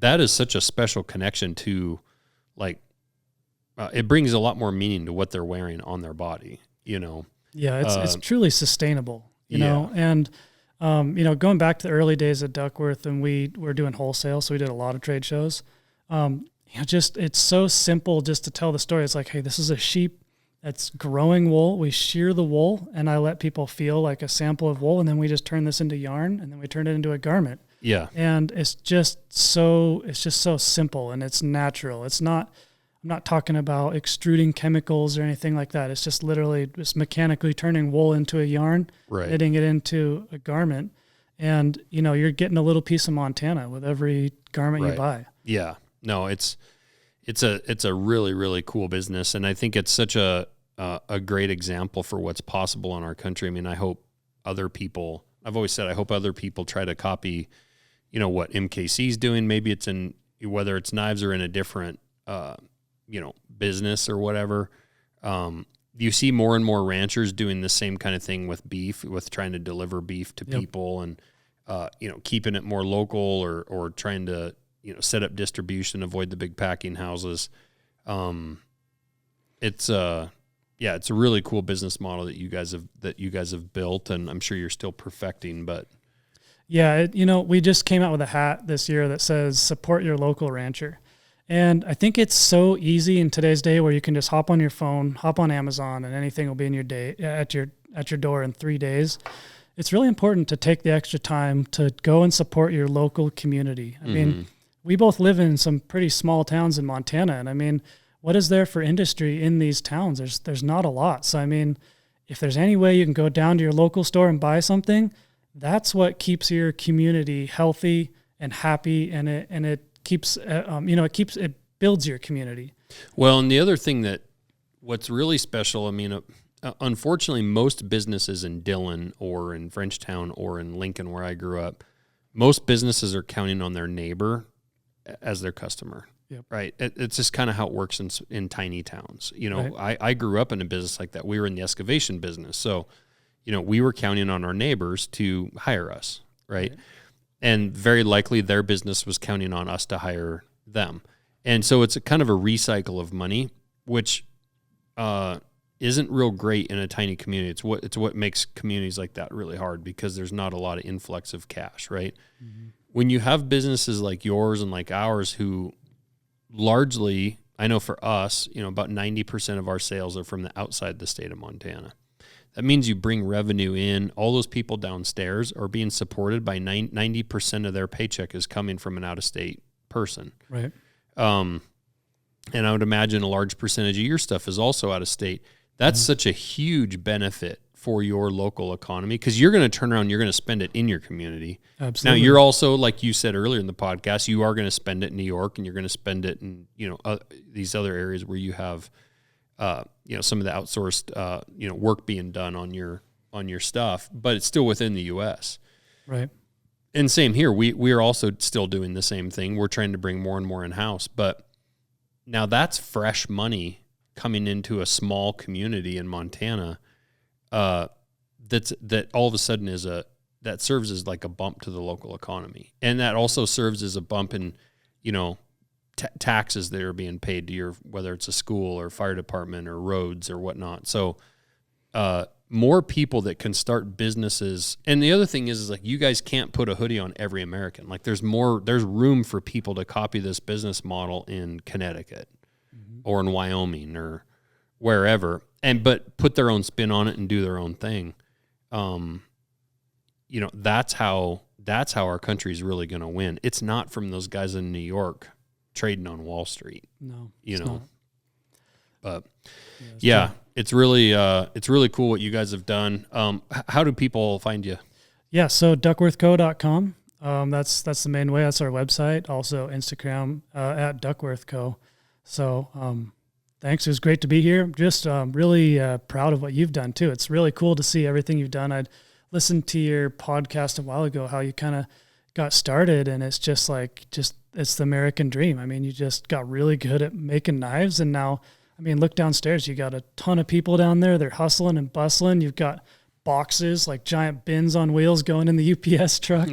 That is such a special connection to, like, it brings a lot more meaning to what they're wearing on their body, Yeah, it's truly sustainable, you know, and, going back to the early days at Duckworth, and we were doing wholesale, so we did a lot of trade shows. It's so simple just to tell the story. It's like, hey, this is a sheep that's growing wool. We shear the wool, and I let people feel like a sample of wool, and then we just turn this into yarn, and then we turn it into a garment. Yeah. And it's just so simple, and it's natural. I'm not talking about extruding chemicals or anything like that. It's just literally just mechanically turning wool into a yarn, knitting it into a garment. And, you're getting a little piece of Montana with every garment you buy. Yeah. No, it's a really, really cool business. And I think it's such a great example for what's possible in our country. I mean, I've always said, I hope other people try to copy, what MKC's doing. Maybe it's whether it's knives or in a different, business or whatever. You see more and more ranchers doing the same kind of thing with beef, with trying to deliver beef to people and, keeping it more local or trying to, set up distribution, avoid the big packing houses. It's a really cool business model that you guys have built, and I'm sure you're still perfecting, but yeah, we just came out with a hat this year that says support your local rancher. And I think it's so easy in today's day where you can just hop on your phone, hop on Amazon, and anything will be in your day at your door in 3 days. It's really important to take the extra time to go and support your local community. I mean, we both live in some pretty small towns in Montana, and I mean, what is there for industry in these towns? There's not a lot. So I mean, if there's any way you can go down to your local store and buy something, that's what keeps your community healthy and happy, and it keeps it builds your community. Well, and the other thing what's really special, I mean, unfortunately, most businesses in Dillon or in Frenchtown or in Lincoln, where I grew up, most businesses are counting on their neighbor as their customer. Yep. Right. It's just kind of how it works in tiny towns. I grew up in a business like that. We were in the excavation business. So, we were counting on our neighbors to hire us, right? And very likely their business was counting on us to hire them. And so it's a kind of a recycle of money, which isn't real great in a tiny community. It's what makes communities like that really hard, because there's not a lot of influx of cash, right? Mm-hmm. When you have businesses like yours and like ours, who largely, I know for us, about 90% of our sales are from the outside the state of Montana. That means you bring revenue in. All those people downstairs are being supported by 90% of their paycheck is coming from an out-of-state person. Right. And I would imagine a large percentage of your stuff is also out-of-state. That's such a huge benefit for your local economy, because you're going to turn around, you're going to spend it in your community. Absolutely. Now, you're also, like you said earlier in the podcast, you are going to spend it in New York, and you're going to spend it in, these other areas where you have, some of the outsourced, work being done on your stuff, but it's still within the U.S. Right. And same here. We are also still doing the same thing. We're trying to bring more and more in-house, but now that's fresh money coming into a small community in Montana, that all of a sudden that serves as like a bump to the local economy. And that also serves as a bump in, taxes that are being paid to whether it's a school or fire department or roads or whatnot. So, more people that can start businesses. And the other thing is like, you guys can't put a hoodie on every American. Like there's room for people to copy this business model in Connecticut or in Wyoming or wherever, but put their own spin on it and do their own thing. That's how our country is really going to win. It's not from those guys in New York trading on Wall Street. No, not. But it's really cool what you guys have done. How do people find you? Yeah. So duckworthco.com. That's the main way. That's our website. Also Instagram, at duckworthco. So, thanks. It was great to be here. Just really proud of what you've done too. It's really cool to see everything you've done. I'd listened to your podcast a while ago, how you kind of got started, and it's just it's the American dream. I mean, you just got really good at making knives, and now, I mean, look downstairs. You got a ton of people down there. They're hustling and bustling. You've got boxes, like giant bins on wheels going in the UPS truck,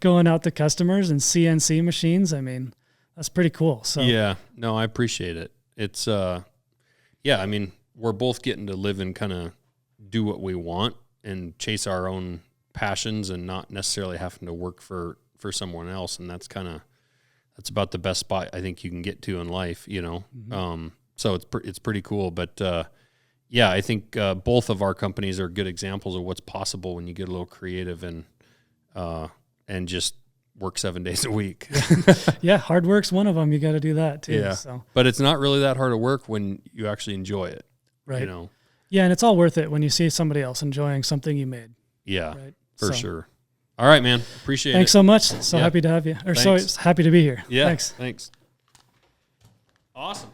going out to customers, and CNC machines. I mean, that's pretty cool. So yeah, no, I appreciate it. It's, I mean, we're both getting to live and kind of do what we want and chase our own passions and not necessarily having to work for someone else. And that's about the best spot I think you can get to in life, Mm-hmm. So it's pretty cool. But, I think both of our companies are good examples of what's possible when you get a little creative and just work 7 days a week. Yeah, hard work's one of them. You got to do that too. Yeah, so. But it's not really that hard of work when you actually enjoy it. Right. Yeah, and it's all worth it when you see somebody else enjoying something you made. Yeah, right? For sure. All right, man. Appreciate it. Thanks so much. So happy to have you. So happy to be here. Yeah. Thanks. Awesome.